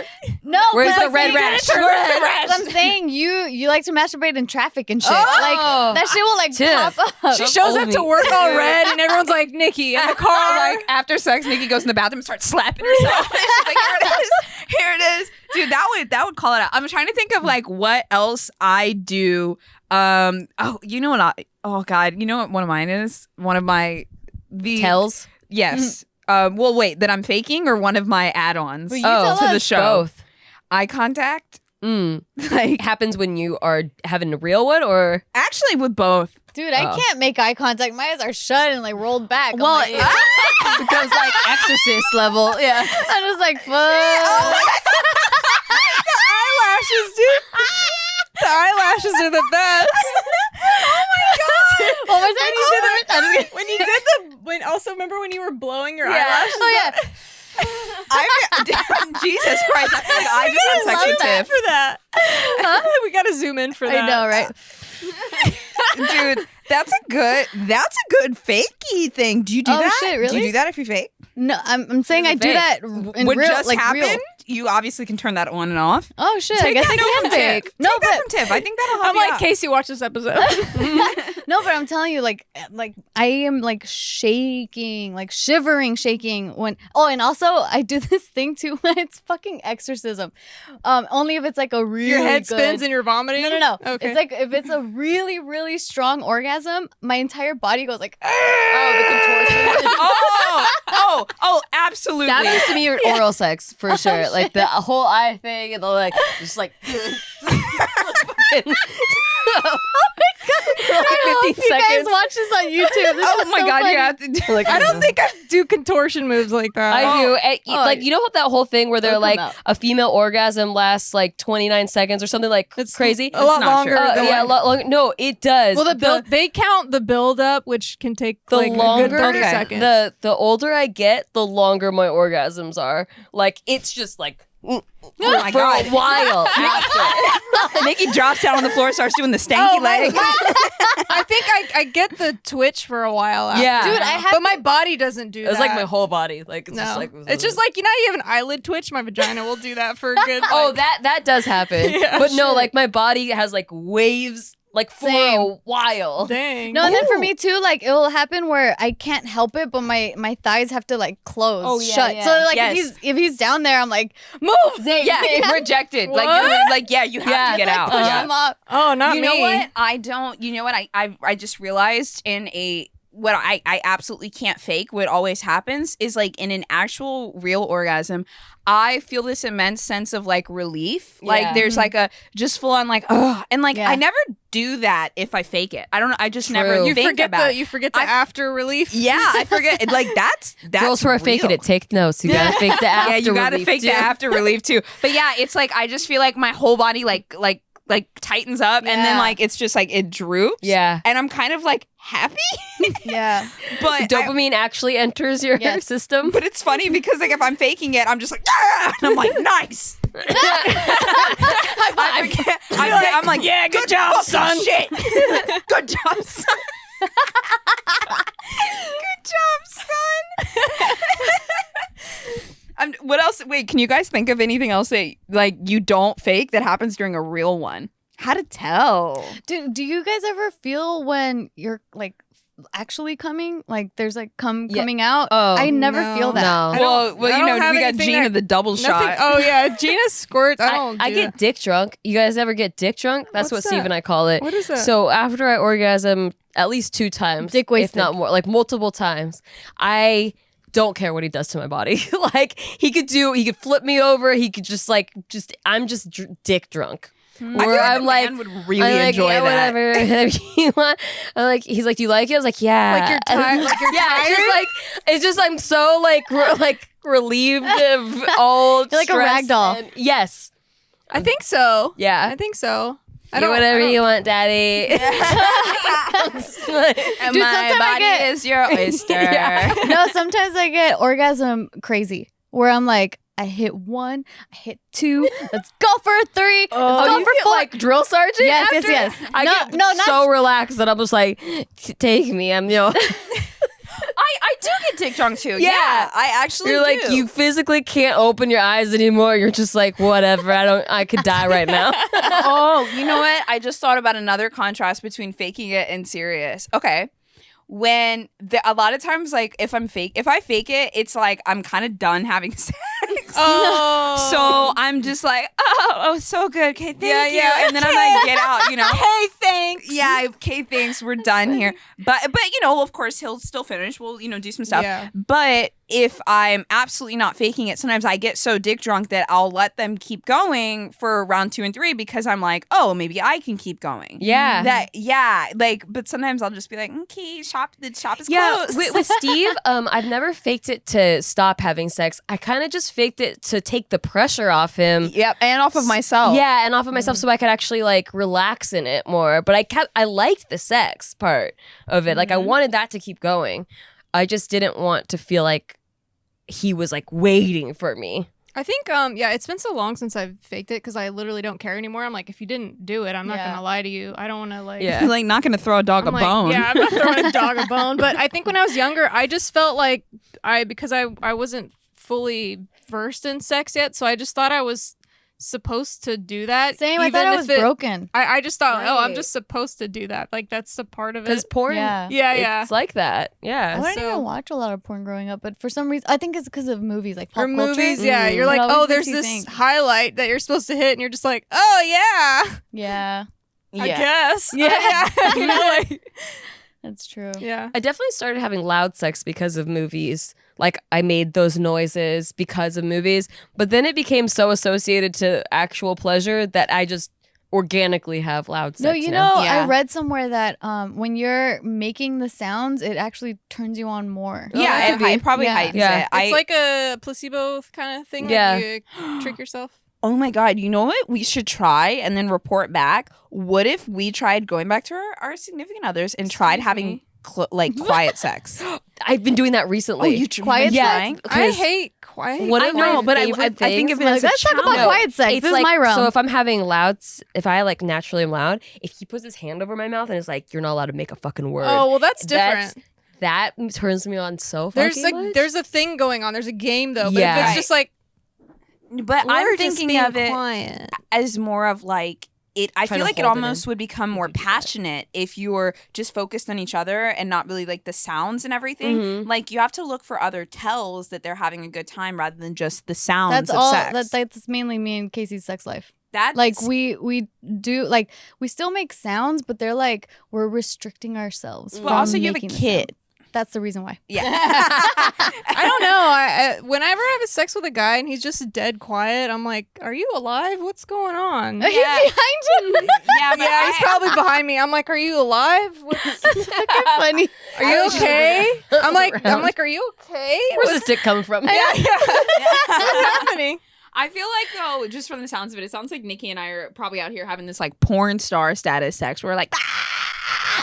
No, Where's but the I'm red saying- rash? But I'm saying you like to masturbate in traffic and shit. Like that shit will like Tiff. pop up. She shows up to work all red, and everyone's like, Nikki, in the car. Like after sex, Nikki goes in the bathroom and starts slapping herself. She's like, "Here it is, here it is." Dude, that would call it out. I'm trying to think of like what else I do. You know what? Oh God, you know what one of mine is? One of my Tells. Yes. Well, wait, that I'm faking or one of my add-ons Well, you tell to the us. show. Both. Eye contact. Like happens when you are having a real one, or Actually, with both. Dude, I can't make eye contact. My eyes are shut and like rolled back. I'm well, like, it becomes like Exorcist level. Yeah. I'm just like, fuck. Eyelashes, dude. The eyelashes are the best. What was that? Also remember when you were blowing your Yeah. eyelashes? Oh yeah. Jesus Christ. I feel like I just had sex with Tiff. for that. We gotta zoom in for that. I know, right? Dude, That's a good fakey thing. Do you do that? Shit, really? Do you do that if you fake? No, I'm saying I do that in What real, just like happened? real. You obviously can turn that on and off. Oh shit! Take I guess that I note can from Tiff. fake. No, Take that but from Tiff. I think that'll help I'm you like, out. Casey, watch this episode. no, but I'm telling you, like I am like shaking, like shivering, shaking when. Oh, and also I do this thing too when it's fucking exorcism. Only if it's like a really Your head good... spins and you're vomiting. No. Okay. It's like if it's a really, really strong orgasm, my entire body goes like. Oh, the contortion. Oh, absolutely. That is to me oral sex for sure. Like the whole eye thing and the like, just like. I hope you guys watch this on YouTube. This Oh is my so God, funny. you have to do. Like, I don't think I do contortion moves like that. I do. And, like, you know that whole thing where they're It'll come like out. a female orgasm lasts like 29 seconds or something like It's crazy? a lot not longer. true. than Yeah, a what- lot longer. No, it does. Well, they count the build up, which can take the like longer a good 30 seconds. the older I get, the longer my orgasms are. Like it's just like Oh my for God. a while after. Nikki drops down on the floor, starts doing the stanky leg. I think I get the twitch for a while after. Yeah. Dude, I have but my body doesn't do It was that. like my whole body. Like it's No, just like it's just like, you know, you have an eyelid twitch. My vagina will do that for a good. Like, oh that does happen. Yeah, but no, sure. like my body has like waves like for Same. a while. dang. No, and then for me too, like it will happen where I can't help it, but my thighs have to like close, Oh, yeah, shut. yeah. So like Yes. if he's down there, I'm like, move, Zane. Yeah, rejected. Like, What? you're like, yeah, you have Yeah. to get like, out. push Yeah. him up. Oh, not You me. know what? I don't. You know what? I just realized what I absolutely can't fake. What always happens is like in an actual real orgasm, I feel this immense sense of like relief. Like Yeah. there's like a just full on like ugh, and like Yeah. I never do that if I fake it. I don't know. I just never True. You think forget about the it. you forget the I- after relief. Yeah, I forget. Like that's Girls who are faking real. it, take notes. You gotta fake the after Yeah, you gotta relief, fake too. the after relief too. But yeah, it's like I just feel like my whole body like tightens up, and then Yeah. like it's just like it droops. Yeah. And I'm kind of like happy, Yeah. but Dopamine actually enters your Yes. system. but it's funny because like if I'm faking it, I'm just like ah! And I'm like nice. I'm like yeah, good job, son. Shit. Good job, son. Good job, son. What else? Wait, can you guys think of anything else that like you don't fake that happens during a real one? How to tell? Do you guys ever feel when you're like actually coming? Like there's like Yeah. coming out? Oh, I never no. feel that. No. I don't- Well, I you don't know, have we got anything Gina that- the double Nothing. shot. Oh yeah, Gina squirts. I don't. I do get dick drunk. You guys ever get dick drunk? That's What's what Steve that? and I call it. What is that? So after I orgasm at least 2 times, Dick if wasted. not more, like multiple times, I don't care what he does to my body. Like he could flip me over. He could I'm just dick drunk. I Where feel I'm like, man would really I'm like, enjoy yeah, that. whatever you want. I'm like, he's like, do you like it? I was like, yeah. Like you're tired. Like you're Yeah, tired. it's just I'm so like relieved of all. You're like a stress rag doll. and- yes. I think so. Yeah. I think so. Do whatever you want, Daddy. And Dude, my sometimes I body get- is your oyster. Yeah. No, sometimes I get orgasm crazy where I'm like, I hit 1, I hit 2, let's go for a 3, let's go you for feel 4. like drill sergeant? Yes, after? yes. I No, get no, not- so relaxed that I'm just like, take me. I'm I do get dick drunk too. Yeah. I actually you're like do. you physically can't open your eyes anymore. You're just like whatever. I could die right now. Oh, you know what? I just thought about another contrast between faking it and serious. Okay. When a lot of times, like if I fake it, it's like I'm kind of done having sex. Oh. So I'm just like, oh, so good. Okay, thank Yeah, you. yeah. And then I'm like, get out, you know. Hey, thanks. Yeah, okay, thanks. We're done here. But you know, of course, he'll still finish. We'll do some stuff. Yeah. But if I'm absolutely not faking it, sometimes I get so dick drunk that I'll let them keep going for round 2 and 3 because I'm like, oh, maybe I can keep going. Yeah. But sometimes I'll just be like, okay, the shop is Yeah, closed. with Steve, I've never faked it to stop having sex. I kind of just faked it to take the pressure off him. Yep, and off of myself. Yeah, and off of myself so I could actually like relax in it more. But I liked the sex part of it. Like I wanted that to keep going. I just didn't want to feel like he was like waiting for me. I think, yeah, it's been so long since I've faked it because I literally don't care anymore. I'm like, if you didn't do it, I'm not going to lie to you. I don't want to, like... Yeah. Like, not going to throw a dog a bone. Yeah, I'm not throwing a dog a bone. But I think when I was younger, I just felt like because I wasn't fully versed in sex yet, so I just thought I was supposed to do that. Same, I thought I was broken. I just thought, I'm Right. just supposed to do that. Like, that's a part of it. Because porn, Yeah. it's like that. Yeah. I didn't So- even watch a lot of porn growing up, but for some reason, I think it's because of movies, like pop Or culture. movies, yeah. You're It like, always oh, makes there's you this think. highlight that you're supposed to hit, and you're just like, oh, yeah. Yeah, I guess. Yeah. You know, like, that's true. yeah. I definitely started having loud sex because of movies. Like, I made those noises because of movies, but then it became so associated to actual pleasure that I just organically have loud sex. No, you now. know, Yeah. I read somewhere that when you're making the sounds, it actually turns you on more. Oh, that Yeah, could be. it probably Yeah. heightens Yeah. it. It's like a placebo kind of thing. Yeah. Like you trick yourself. Oh my God, you know what we should try and then report back? What if we tried going back to our significant others and tried Excuse having me? like quiet sex? I've been doing that recently. quiet yeah, sex? I because hate quiet. One I of know, my but I favorite think of things- it Like, as a let's talk about challenge. quiet sex. It's This like, is my realm. So if I'm having if I like naturally am loud, if he puts his hand over my mouth and is like, "You're not allowed to make a fucking word," Oh, well, that's different. that turns me on so fucking much. There's a thing going on. There's a game though. But Yeah. if it's Right. just like But we're I'm just thinking being of it quiet. as more of like it. I Trying feel to like it hold it almost in. would become more You do that. passionate if you were just focused on each other and not really like the sounds and everything. Mhm. Like you have to look for other tells that they're having a good time rather than just the sounds that's of all. sex. That's mainly me and Casey's sex life. That's Like we do like we still make sounds, but they're like we're restricting ourselves. well, from also you have a making the kid. sound. That's the reason why. Yeah. I don't know. I whenever I have sex with a guy and he's just dead quiet, I'm like, "Are you alive? What's going on?" He's behind you. Yeah, but Yeah, he's probably behind me. I'm like, "Are you alive? What's, Funny. are you okay?" I'm like, Around. "Are you okay? Where's this dick coming from? What's happening?" I feel like though, just from the sounds of it, it sounds like Nikki and I are probably out here having this like porn star status sex. We're like,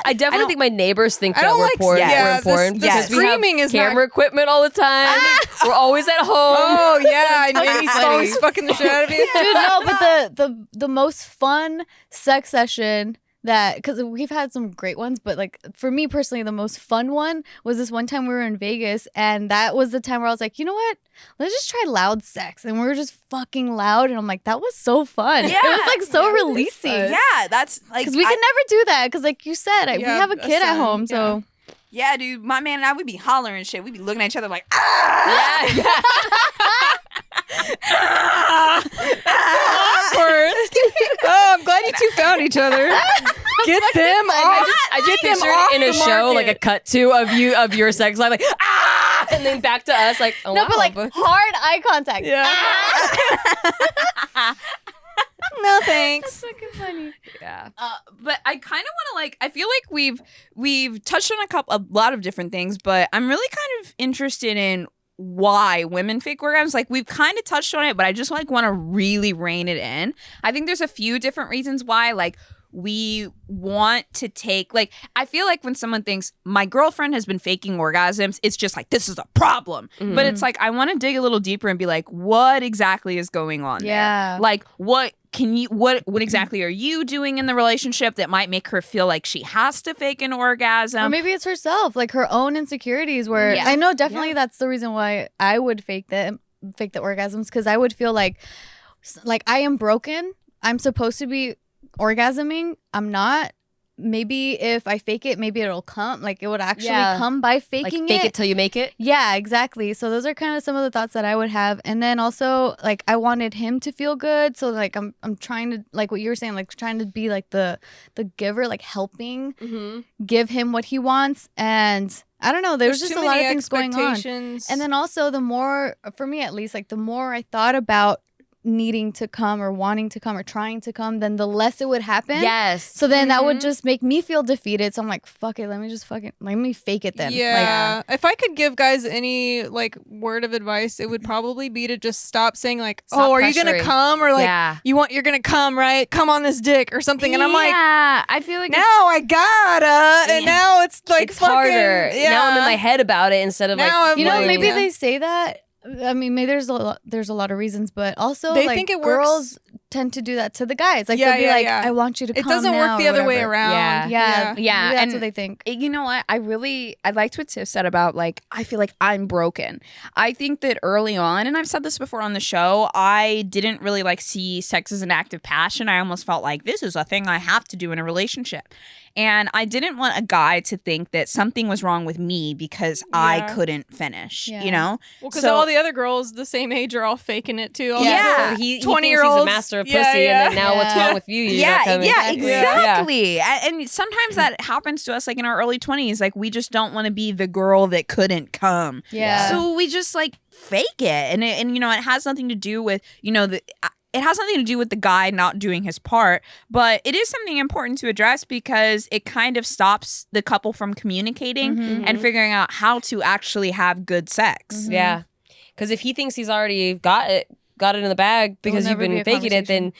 I definitely think my neighbors think I that don't we're like porn. yeah, we're porn the because we have screaming is not- camera equipment all the time. We're always at home. Oh yeah, and he's funny. always fucking the shit out of you. Dude, no, but the most fun sex session that because we've had some great ones, but like for me personally, the most fun one was this one time we were in Vegas, and that was the time where I was like, you know what? Let's just try loud sex, and we were just fucking loud, and I'm like, that was so fun. Yeah. It was like so Yeah, it is releasing. fun. Yeah, that's like Because we can never do that. Because like you said, we Yeah, have a a kid at son, home, so Yeah, dude, my man and I would be hollering shit. We'd be looking at each other like, ah! Yeah. Awkward. Oh, I'm glad you two found each other. Get them off. I just Get them pictured off in a the show like a market. cut to of your sex life, like ah, and then back to us, like oh, no, wow, but like hard eye contact. Yeah. No thanks. Fucking funny. yeah. but I kind of want to like. I feel like we've touched on a lot of different things, but I'm really kind of interested in why women fake orgasms. Like we've kind of touched on it, but I just like want to really rein it in. I think there's a few different reasons why. Like we want to take like I feel like when someone thinks my girlfriend has been faking orgasms, it's just like this is a problem. But it's like I want to dig a little deeper and be like, what exactly is going on Yeah. there? Like what exactly are you doing in the relationship that might make her feel like she has to fake an orgasm? Or maybe it's herself, like her own insecurities. Where Yeah. I know definitely that's the reason why I would fake the orgasms, because I would feel like I am broken. I'm supposed to be orgasming. I'm not. Maybe if I fake it, maybe it'll come. Like it would actually Yeah. come by Like faking fake it till you make it. Yeah, exactly. So those are kind of some of the thoughts that I would have. And then also like I wanted him to feel good. So like I'm trying to, like what you were saying, like trying to be like the giver, like helping give him what he wants. And I don't know, there's just too a lot of many things going on. expectations. And then also the more, for me at least, like the more I thought about needing to come or wanting to come or trying to come, then the less it would happen. Yes. So then that would just make me feel defeated. So I'm like, fuck it, let me fake it then. Yeah. If I could give guys any like word of advice, it would probably be to just stop saying like, Stop "Oh, are you gonna pressuring. come?" or like, Yeah. you're gonna come, right? Come on this dick or something." And I'm like, yeah, I feel like "Now I gotta," and now it's like It's fucking, harder. Yeah. Now I'm in my head about it instead of Now like I'm You know, like, maybe yeah. they say that I mean, maybe there's a lot of reasons, but also They like think it girls works. Tend to do that to the guys. Like Yeah, they'll be yeah, like, yeah. I want you to It come doesn't now work the or other way whatever. around. Yeah. Yeah, That's and what they think. You know what? I liked what Tiff said about like, I feel like I'm broken. I think that early on, and I've said this before on the show, I didn't really like see sex as an act of passion. I almost felt like this is a thing I have to do in a relationship. And I didn't want a guy to think that something was wrong with me because I couldn't finish, Yeah. you know? Well, because all the other girls the same age are all faking it too. All Yeah. these So he 20 thinks year he's olds. a master of pussy, and then now what's wrong with you? You're not coming. Exactly. And sometimes that happens to us, like in our early 20s. Like we just don't want to be the girl that couldn't come. Yeah. So we just like fake it, and you know, it has nothing to do with it has nothing to do with the guy not doing his part, but it is something important to address because it kind of stops the couple from communicating and figuring out how to actually have good sex. Yeah, because if he thinks he's already got it in the bag because you've been faking it, then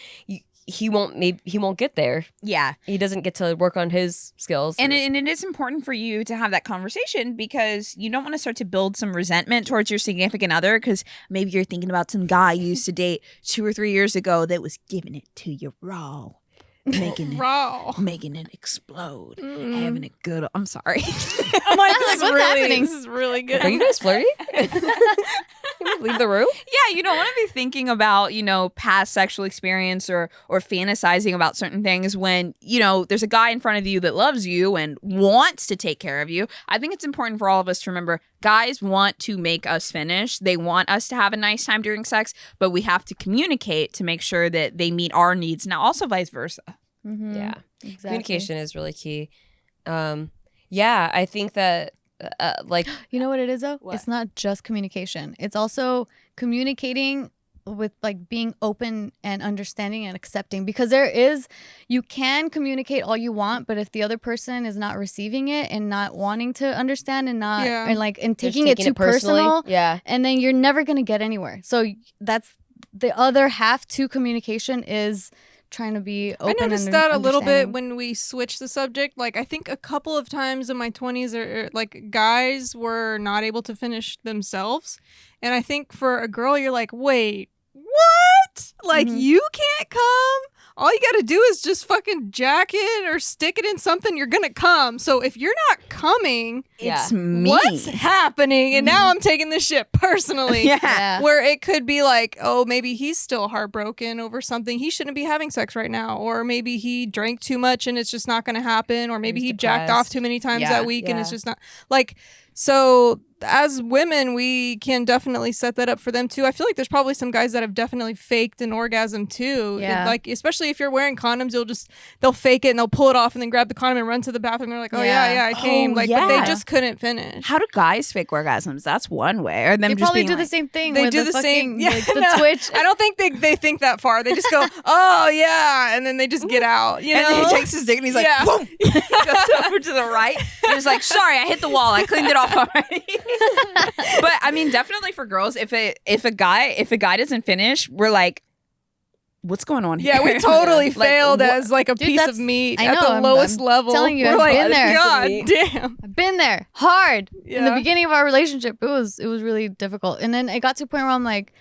he won't get there. Yeah, he doesn't get to work on his skills. And it is important for you to have that conversation because you don't want to start to build some resentment towards your significant other because maybe you're thinking about some guy you used to date 2 or 3 years ago that was giving it to you raw. Making it explode, having a good. I'm sorry. I'm like, what's happening? This is really good. Are you guys flirty? Leave the room? Yeah, you don't want to be thinking about, past sexual experience or fantasizing about certain things when, there's a guy in front of you that loves you and wants to take care of you. I think it's important for all of us to remember guys want to make us finish. They want us to have a nice time during sex, but we have to communicate to make sure that they meet our needs. Now, also vice versa. Mm-hmm. Yeah. Exactly. Communication is really key. I think that you know what it is though? What? It's not just communication. It's also communicating with like being open and understanding and accepting, because you can communicate all you want, but if the other person is not receiving it and not wanting to understand and not and taking it too personal, and then you're never going to get anywhere. So that's the other half to communication is trying to be open. I noticed that a little bit when we switched the subject. Like I think a couple of times in my 20s like guys were not able to finish themselves, and I think for a girl you're like, wait, what? Like you can't come? All you gotta do is just fucking jack it or stick it in something, you're gonna come. So if you're not coming, it's me. What's happening? And now I'm taking this shit personally. Yeah. Where it could be like, oh, maybe he's still heartbroken over something. He shouldn't be having sex right now. Or maybe he drank too much and it's just not gonna happen. Or maybe he jacked off too many times that week and it's just not like. So as women, we can definitely set that up for them too. I feel like there's probably some guys that have definitely faked an orgasm too. Yeah. Like especially if you're wearing condoms, they'll fake it and they'll pull it off and then grab the condom and run to the bathroom. They're like, oh yeah, I came. But they just couldn't finish. How do guys fake orgasms? That's one way. Or them they just probably being do like, the same thing. They with do the same. fucking, like, the Twitch. I don't think they think that far. They just go, oh yeah, and then they just get out. You know? And then he takes his dick and he's like, boom, he goes over to the right. And he's like, sorry, I hit the wall. I cleaned it off already. But I mean, definitely for girls, if a guy doesn't finish, we're like, what's going on here? Yeah, we totally failed what? as like a piece of meat at the lowest level. Telling you, We're I've like, been there. God damn. I've been there hard. In the Yeah. beginning of our relationship, it was really difficult, and then it got to a point where I'm like,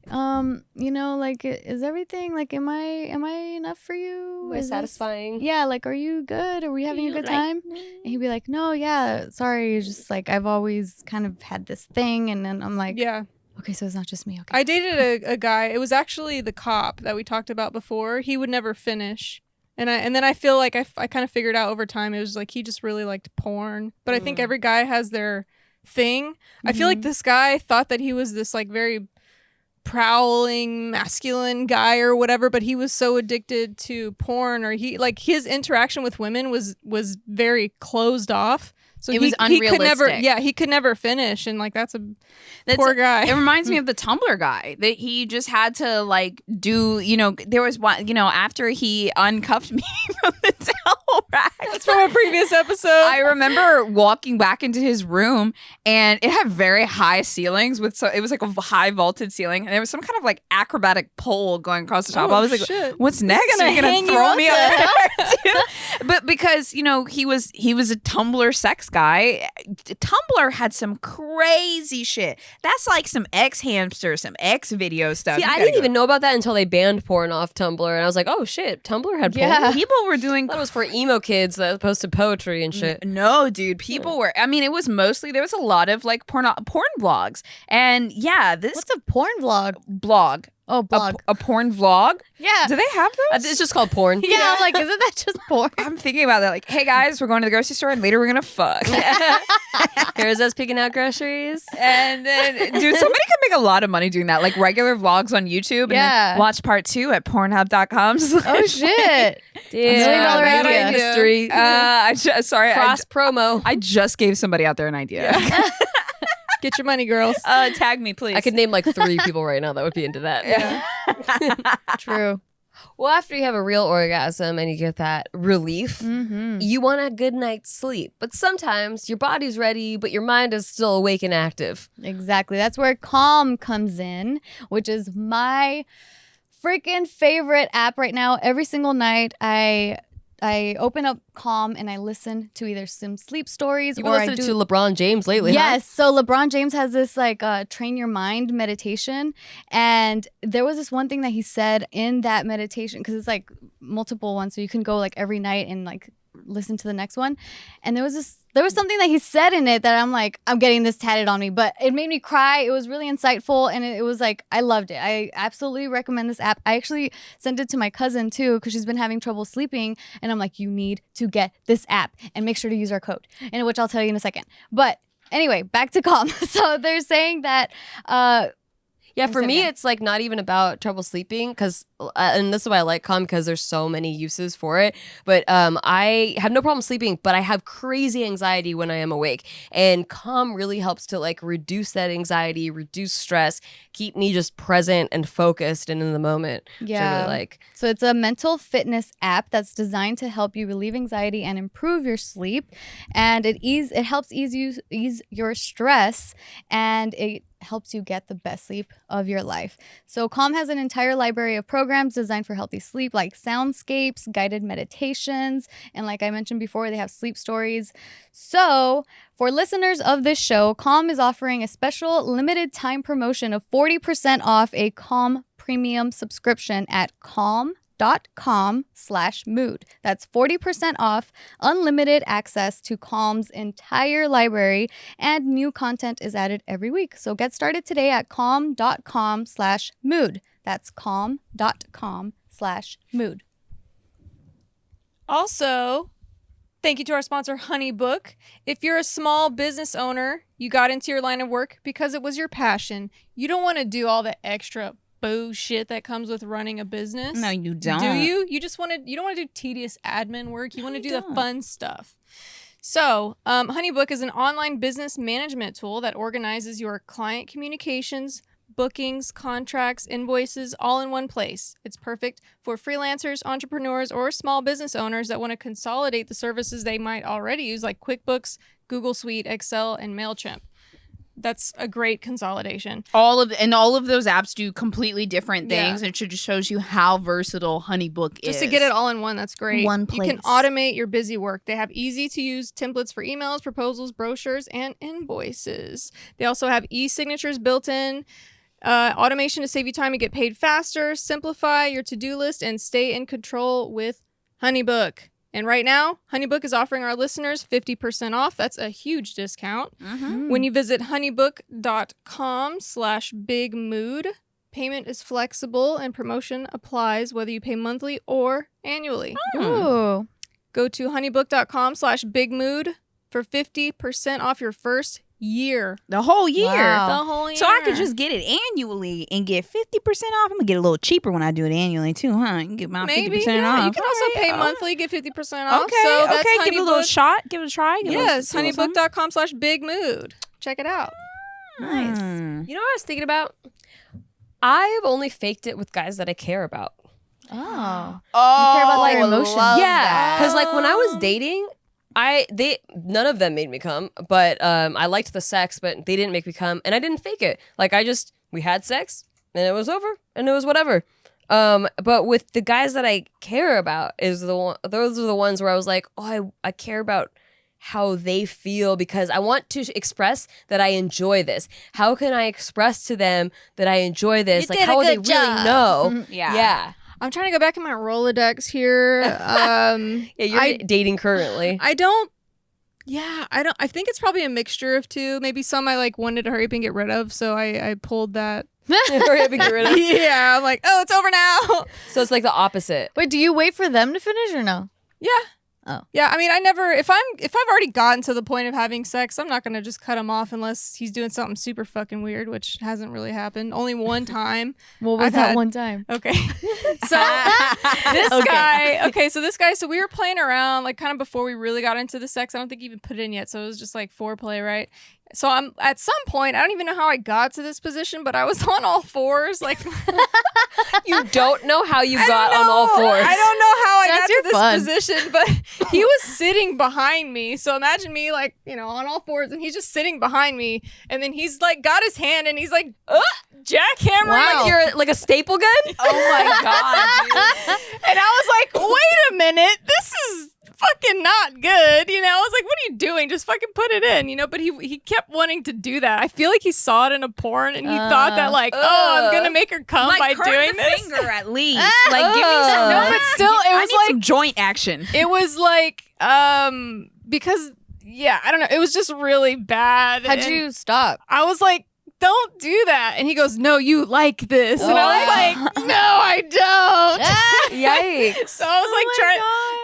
like, is everything like, am I enough for you? Is satisfying? Yeah, like, are you good? Are we having a good time? And he'd be like, no, yeah, sorry, it's just like I've always kind of had this thing, and then I'm like, Yeah. okay, so it's not just me. Okay, I dated a guy. It was actually the cop that we talked about before. He would never finish. And then I feel like I kind of figured out over time, it was like he just really liked porn. But I think every guy has their thing. I feel like this guy thought that he was this like very prowling masculine guy or whatever, but he was so addicted to porn, or he like his interaction with women was very closed off. So it was unrealistic. He could never finish, and like that's poor guy. It reminds me of the Tumblr guy that he just had to like do. There was one. After he uncuffed me from the towel, rack. That's from a previous episode. I remember walking back into his room, and it had very high ceilings it was like a high vaulted ceiling, and there was some kind of like acrobatic pole going across the top. I was like, shit. what's next? Are you gonna throw me up there too? But because he was a Tumblr sex guy, Tumblr had some crazy shit. That's like some X hamster, some X video stuff. See, I didn't even know about that until they banned porn off Tumblr, and I was like, oh shit, Tumblr had porn. Yeah. People were doing. I thought it was for emo kids that posted poetry and shit. No, dude. People were. I mean, it was mostly there was a lot of like porn blogs, and yeah, this What's a porn vlog? blog. Oh, blog. A porn vlog? Yeah. Do they have those? It's just called porn. Yeah, I'm like, isn't that just porn? I'm thinking about that. Like, hey guys, we're going to the grocery store and later we're gonna fuck. Here's us picking out groceries. And then, dude, somebody can make a lot of money doing that. Like regular vlogs on YouTube. And Yeah. then watch part 2 at Pornhub.com. Oh shit. Dude, $1 million idea. industry. Cross promo. I just gave somebody out there an idea. Get your money, girls. Tag me, please. I could name like 3 people right now that would be into that. Yeah. True. Well, after you have a real orgasm and you get that relief, you want a good night's sleep. But sometimes your body's ready, but your mind is still awake and active. Exactly. That's where Calm comes in, which is my freaking favorite app right now. Every single night, I open up Calm and I listen to either some sleep stories You've been or I listening do. to LeBron James lately, Yes. So LeBron James has this like train your mind meditation. And there was this one thing that he said in that meditation, because it's like multiple ones. So you can go like every night and like listen to the next one. And there was something that he said in it that I'm like, I'm getting this tatted on me, but it made me cry. It was really insightful. And it was like, I loved it. I absolutely recommend this app. I actually sent it to my cousin too, because she's been having trouble sleeping. And I'm like, you need to get this app and make sure to use our code, and which I'll tell you in a second. But anyway, back to Calm. So they're saying that, Yeah, for me, it's like not even about trouble sleeping, because, and this is why I like Calm, because there's so many uses for it. But I have no problem sleeping, but I have crazy anxiety when I am awake. And Calm really helps to like reduce that anxiety, reduce stress, keep me just present and focused and in the moment. Which I really like. So it's a mental fitness app that's designed to help you relieve anxiety and improve your sleep. And it helps ease your stress, and it helps you get the best sleep of your life. So Calm has an entire library of programs designed for healthy sleep, like soundscapes, guided meditations, and like I mentioned before, they have sleep stories. So for listeners of this show, Calm is offering a special limited time promotion of 40% off a Calm premium subscription at calm.com/mood. That's 40% off, unlimited access to Calm's entire library, and new content is added every week. So get started today at calm.com/mood. That's calm.com/mood. Also, thank you to our sponsor, HoneyBook. If you're a small business owner, you got into your line of work because it was your passion. You don't want to do all the extra bullshit that comes with running a business. No, you don't. Do you? You don't want to do tedious admin work. You want to do the fun stuff. So, HoneyBook is an online business management tool that organizes your client communications, bookings, contracts, invoices, all in one place. It's perfect for freelancers, entrepreneurs, or small business owners that want to consolidate the services they might already use, like QuickBooks, Google Suite, Excel, and MailChimp. That's a great consolidation. All of those apps do completely different things, and it just shows you how versatile HoneyBook is. Just to get it all in one, that's great. One You can place. automate your busy work. They have easy-to-use templates for emails, proposals, brochures, and invoices. They also have e-signatures built in, automation to save you time and get paid faster, simplify your to-do list, and stay in control with HoneyBook. And right now, HoneyBook is offering our listeners 50% off. That's a huge discount. When you visit honeybook.com/bigmood, payment is flexible and promotion applies whether you pay monthly or annually. Ooh. Go to honeybook.com/bigmood for 50% off your first year. The whole year. Wow. The whole year. So I could just get it annually and get 50% off. I'm gonna get a little cheaper when I do it annually too, huh? You can get my Maybe 50% off. You can also Okay, pay all monthly, get 50% off. Okay, So that's okay. Give it a little HoneyBook. shot. Give it a try. Give it a Yes, little something. honeybook.com/bigmood. Check it out. Nice. Mm. You know what I was thinking about? I've only faked it with guys that I care about. Oh. Oh, You care about their their emotions. Yeah, because like when I was dating, none of them made me come, but I liked the sex, but they didn't make me come, and I didn't fake it. Like we had sex, and it was over, and it was whatever. But with the guys that I care about, those are the ones where I was like, oh, I care about how they feel because I want to express that I enjoy this. How can I express to them that I enjoy this? Like, how will they really know? Yeah. I'm trying to go back in my Rolodex here. Yeah, you're dating currently. I think it's probably a mixture of two. Maybe some I like wanted to hurry up and get rid of, so I pulled that. Hurry up and get rid of. Yeah, I'm like, oh, it's over now. So it's like the opposite. Wait, do you wait for them to finish or no? Yeah. Oh. Yeah, I mean, if I've already gotten to the point of having sex, I'm not gonna just cut him off unless he's doing something super fucking weird, which hasn't really happened. Only one time. What was that one time? Okay. So this guy, so we were playing around like kind of before we really got into the sex. I don't think he even put it in yet, so it was just like foreplay, right? So I'm at some point, I don't even know how I got to this position, but I was on all fours. Like You don't know how you got on all fours. I don't know how I That's got to your this fun. position, but he was sitting behind me. So imagine me like, on all fours and he's just sitting behind me. And then he's like got his hand and he's like jackhammering. Wow. Like you're like a staple gun? Oh my god, dude. And I was like, wait a minute, this is fucking not good. I was like, what are you doing? Just fucking put it in, but he kept wanting to do that. I feel like he saw it in a porn and he thought that like, I'm gonna make her come by doing this. Finger at least. Like give me some. No, but still, it I was need like some joint action. it was like because I don't know, it was just really bad. How'd and you stop? I was like, don't do that. And he goes, no, you like this. And I was like, no, I don't. Yikes. So I was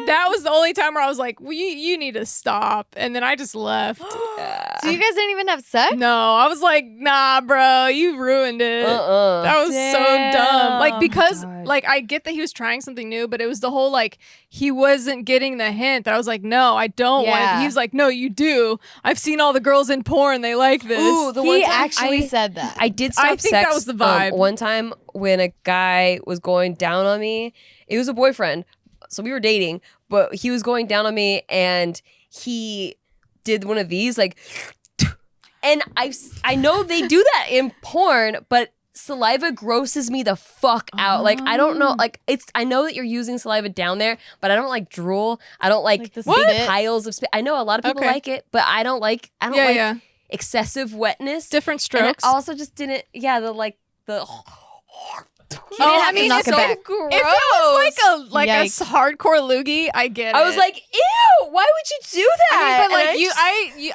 like, that was the only time where I was like, well, you need to stop. And then I just left. So you guys didn't even have sex? No, I was like, nah, bro, you ruined it. That was so dumb. Like, because like I get that he was trying something new, but it was the whole like he wasn't getting the hint that I was like, no, I don't want it. He was like, no, you do. I've seen all the girls in porn. They like this. Ooh, the He one time actually said that. I did stop I think sex. that was the vibe. One time when a guy was going down on me, it was a boyfriend, so we were dating, but he was going down on me and he did one of these like, and I know they do that in porn, but saliva grosses me the fuck out. Like I don't know, like I know that you're using saliva down there, but I don't like drool. I don't like the big spit? piles of spit. I know a lot of people Okay. like it, but I don't like excessive wetness. Different And it strokes. also just didn't. Yeah, the. have to knock it's it so back. gross. If it was like a Yikes. hardcore loogie, I get it. I was like, ew! Why would you do that? I mean, but And like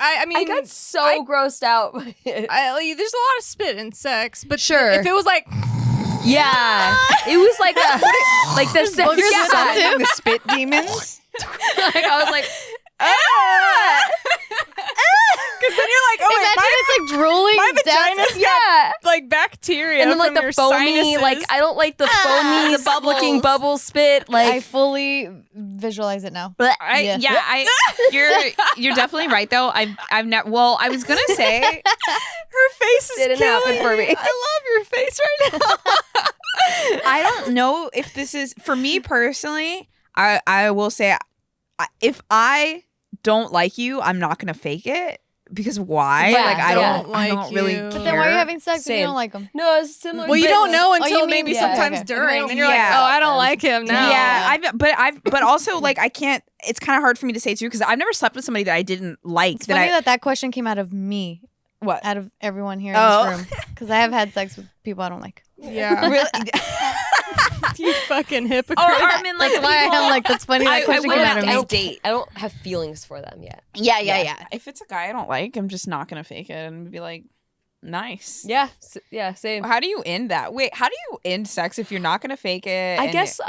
I mean, I got so grossed out. there's a lot of spit in sex, but Sure. if it was like, Yeah, it was like like the second. Boogers with that too? The spit demons. Like I was like, because then you're like, oh wait, Imagine it's like drooling my down. vagina's yeah. got like bacteria, And then like from the your foamy, sinuses. like I don't like the foamy, the bubbles. looking bubble spit. I Like, fully visualize it now. Yeah. You're definitely right though. I've never. Well, I was gonna say her face is Didn't happen killing for me. I love your face right now. I don't know if this is for me personally. I will say, if I don't like you, I'm not gonna fake it because why? Yeah, like I yeah. don't really you. care. But then why are you having sex if you Same. don't like them? no, it's similar. Well, you but- don't know until you mean- maybe yeah, sometimes okay. during, and you're Yeah. like, oh, I don't like him now. Yeah, but also like I can't. It's kind of hard for me to say too because I've never slept with somebody that I didn't like. It's funny that question came out of me, What? out of everyone here Oh. in this room, because I have had sex with people I don't like. Yeah. Really? You fucking hypocrite. or I mean like That's why I'm like, that's funny. That question came out of me. date. I don't have feelings for them yet. yeah. If it's a guy I don't like, I'm just not gonna fake it and be like, nice. Yeah, yeah, same. How do you end that? Wait, how do you end sex if you're not gonna fake it? I and guess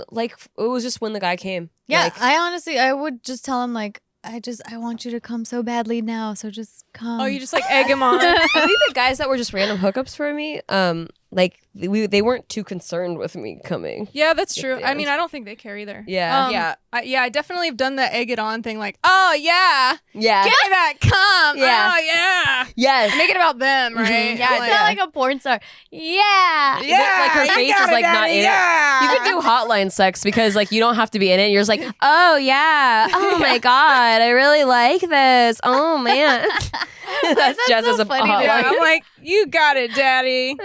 like it was just when the guy came. Yeah, Like, I would just tell him like, I want you to come so badly now, so just come. Oh, you just like egg him on. I think the guys that were just random hookups for me, like they weren't too concerned with me coming. Yeah, that's At true. the I end. mean, I don't think they care either. Yeah. I definitely have done the egg it on thing. Like, oh yeah, Yeah. give me that cum. Yeah. Oh yeah. Yes. Make it about them, right? Yeah, it's not like a porn star. Yeah. Like her face is like not in it. You can do hotline sex because like you don't have to be in it. You're just like, oh yeah, oh my god, I really like this. Oh man, that's just so as a funny, hotline. dude. Yeah, I'm like, you got it, daddy.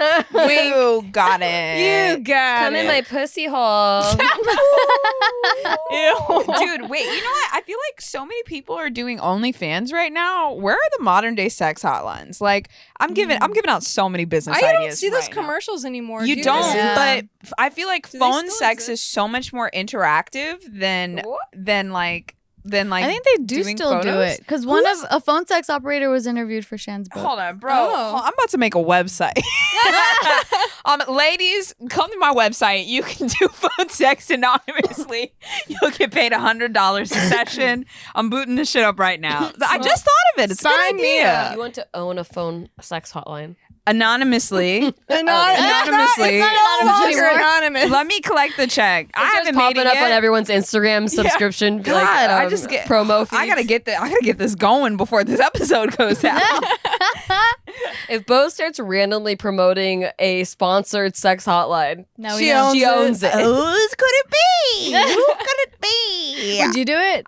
You got it. You got Come it. in my pussy hole. Ew. Dude, wait, you know what? I feel like so many people are doing OnlyFans right now. Where are the modern day sex hotlines? Like, I'm giving out so many business I ideas. don't see those right now. commercials anymore. You do don't, Yeah. but I feel like Do they phone still sex exist? is so much more interactive than like I think they do doing still do photos? it because a phone sex operator was interviewed for Shan's book. Hold on, bro. Oh. I'm about to make a website. Ladies, come to my website. You can do phone sex anonymously. You'll get paid $100 a session. I'm booting this shit up right now. I just thought of it. It's a good Sign me idea. up. You want to own a phone sex hotline? Anonymously. It's Anonymously. not No anonymous longer anymore. anonymous. Let me collect the check. I It's haven't just made popping it up yet. on everyone's Instagram subscription. God, like, I just get promo feeds. I gotta get this going before this episode goes out. If Bo starts randomly promoting a sponsored sex hotline, Now She we know. she owns it. Who's could it be? Who could it be? Would you do it?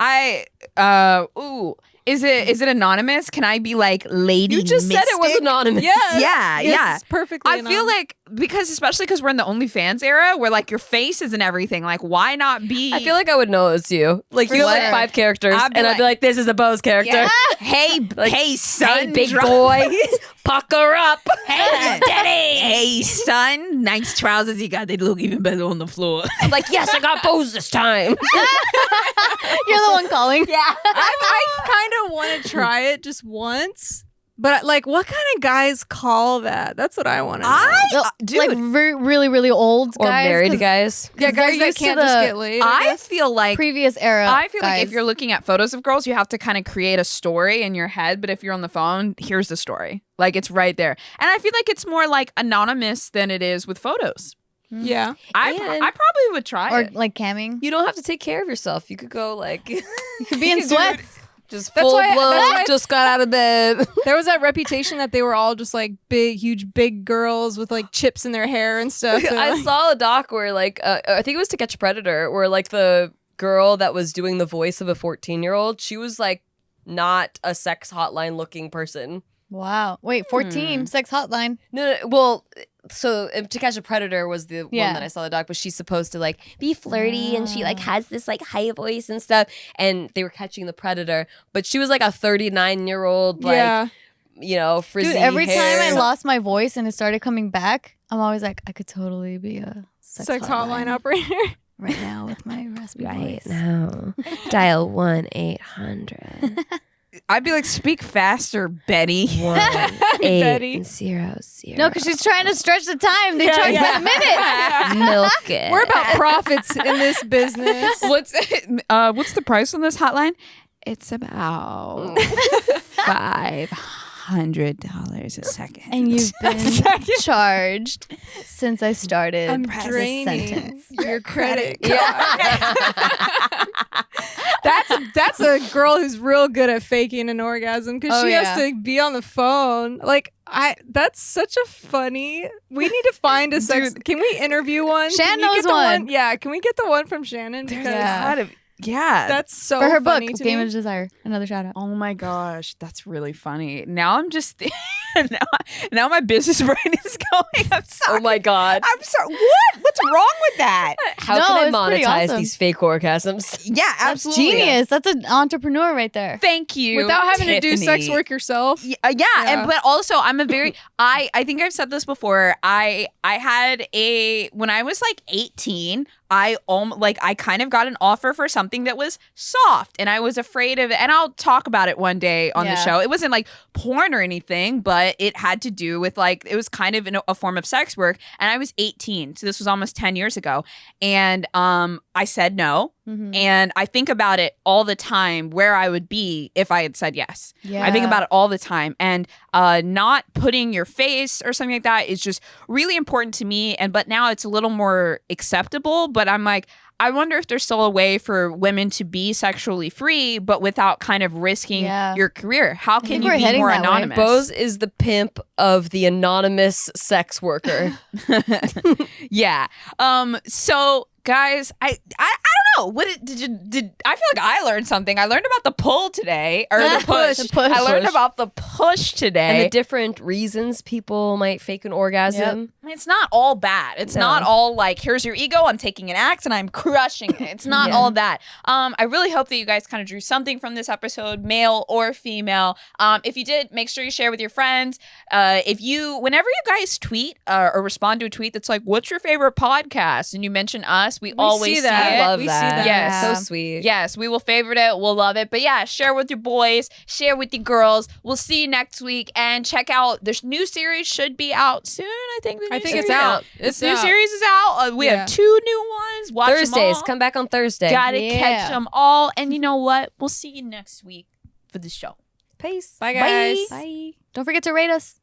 Is it anonymous? Can I be like Lady you just said it was Mystic? anonymous. Yes. Yeah, Yes, yeah. it's perfectly I feel anonymous. like especially because we're in the OnlyFans era where like your face is and everything. Like, why not be? I feel like I would know it's you. Like you have like sure. 5 characters, I'd be and I'd be like- like, "This is a Bo's character." Yeah. Hey, Like, hey, son, Hey, big drop- boy, pucker up. Hey, daddy. Hey, son, nice trousers you got. They look even better on the floor. I'm like, yes, I got Bo's this time. You're the one calling. Yeah. I kind of want to try it just once, but like, what kind of guys call that? That's what I want to know. Dude, Like really, really old Or guys. married 'cause guys. Yeah, guys they're that used to can't just the get laid. I feel like previous era. I feel like if guys. you're looking at photos of girls, you have to kind of create a story in your head. But if you're on the phone, here's the story. Like it's right there. And I feel like it's more like anonymous than it is with photos. Yeah. I And- probably would try or it. like camming. You don't have to take care of yourself. You could go like, You could be in sweats. just That's full why- blown. that's why- Just got out of bed. There was that reputation that they were all just like big girls with like chips in their hair and stuff. So, I like, saw a doc where like I think it was To Catch a Predator, where like the girl that was doing the voice of a 14-year-old, she was like not a sex hotline looking person. Wow. Wait, 14 sex hotline. No, well, so To Catch a Predator was the Yeah. one that I saw the doc, but she's supposed to like be flirty and she like has this like high voice and stuff, and they were catching the predator, but she was like a 39-year-old like yeah. you know frizzy Dude, every hair. time I lost my voice and it started coming back, I'm always like, I could totally be a Sex hotline operator. right now with my raspy right voice. now, dial 1-800. I'd be like, speak faster, Betty. 1-800. No, because she's trying to stretch the time. They charge by the minute. milk it. We're about profits in this business. What's the price on this hotline? It's about $500 a second. And you've been charged since I started I'm this draining sentence. your credit. Yeah. That's a girl who's real good at faking an orgasm because Oh, she yeah. has to be on the phone. Like that's such a funny. We need to find a sex. Can we interview one? Shan Can you get knows the one. Yeah, can we get the one from Shannon? Because Yeah. that's so For her book, funny to Game me. of Desire. Another shout out. Oh my gosh, that's really funny. Now I'm just now my business brain is going. I'm sorry. Oh my god. I'm sorry. What? What's wrong with that? How No, can I it's pretty monetize awesome. these fake orgasms? Yeah, That's absolutely. genius. That's an entrepreneur right there. Thank you. Without having to do sex Tiffany. work yourself. Yeah, Yeah. And but also I'm a very I think I've said this before. I had when I was like 18, I kind of got an offer for something that was soft, and I was afraid of it. And I'll talk about it one day on the Yeah. show. It wasn't like porn or anything, but it had to do with like it was kind of a form of sex work. And I was 18, so this was almost 10 years ago. And I said no. And I think about it all the time where I would be if I had said yes. Yeah. I think about it all the time. And not putting your face or something like that is just really important to me. But now it's a little more acceptable. But I'm like, I wonder if there's still a way for women to be sexually free, but without kind of risking your career. How can you be more anonymous? Bose is the pimp of the anonymous sex worker. Yeah. So guys, I don't know. What did I feel like I learned something. I learned about the pull today, or the push. The push. I learned about the push today. And the different reasons people might fake an orgasm. It's not all bad. It's not all like, here's your ego, I'm taking an axe and I'm crushing it. It's not all that. I really hope that you guys kind of drew something from this episode, male or female. If you did, make sure you share with your friends. Whenever you guys tweet or respond to a tweet that's like, what's your favorite podcast? And you mention us, we always see that. see it. I love We see that. that. Yes. So sweet. Yes, we will favorite it. We'll love it. But yeah, share with your boys, share with your girls. We'll see you next week. And check out, this new series should be out soon. I think it's out. This new series is out. We have 2 new ones. Watch them Thursdays. all. Come back on Thursday. Gotta catch them all. And you know what? We'll see you next week for the show. Peace. Bye, guys. Bye. Don't forget to rate us.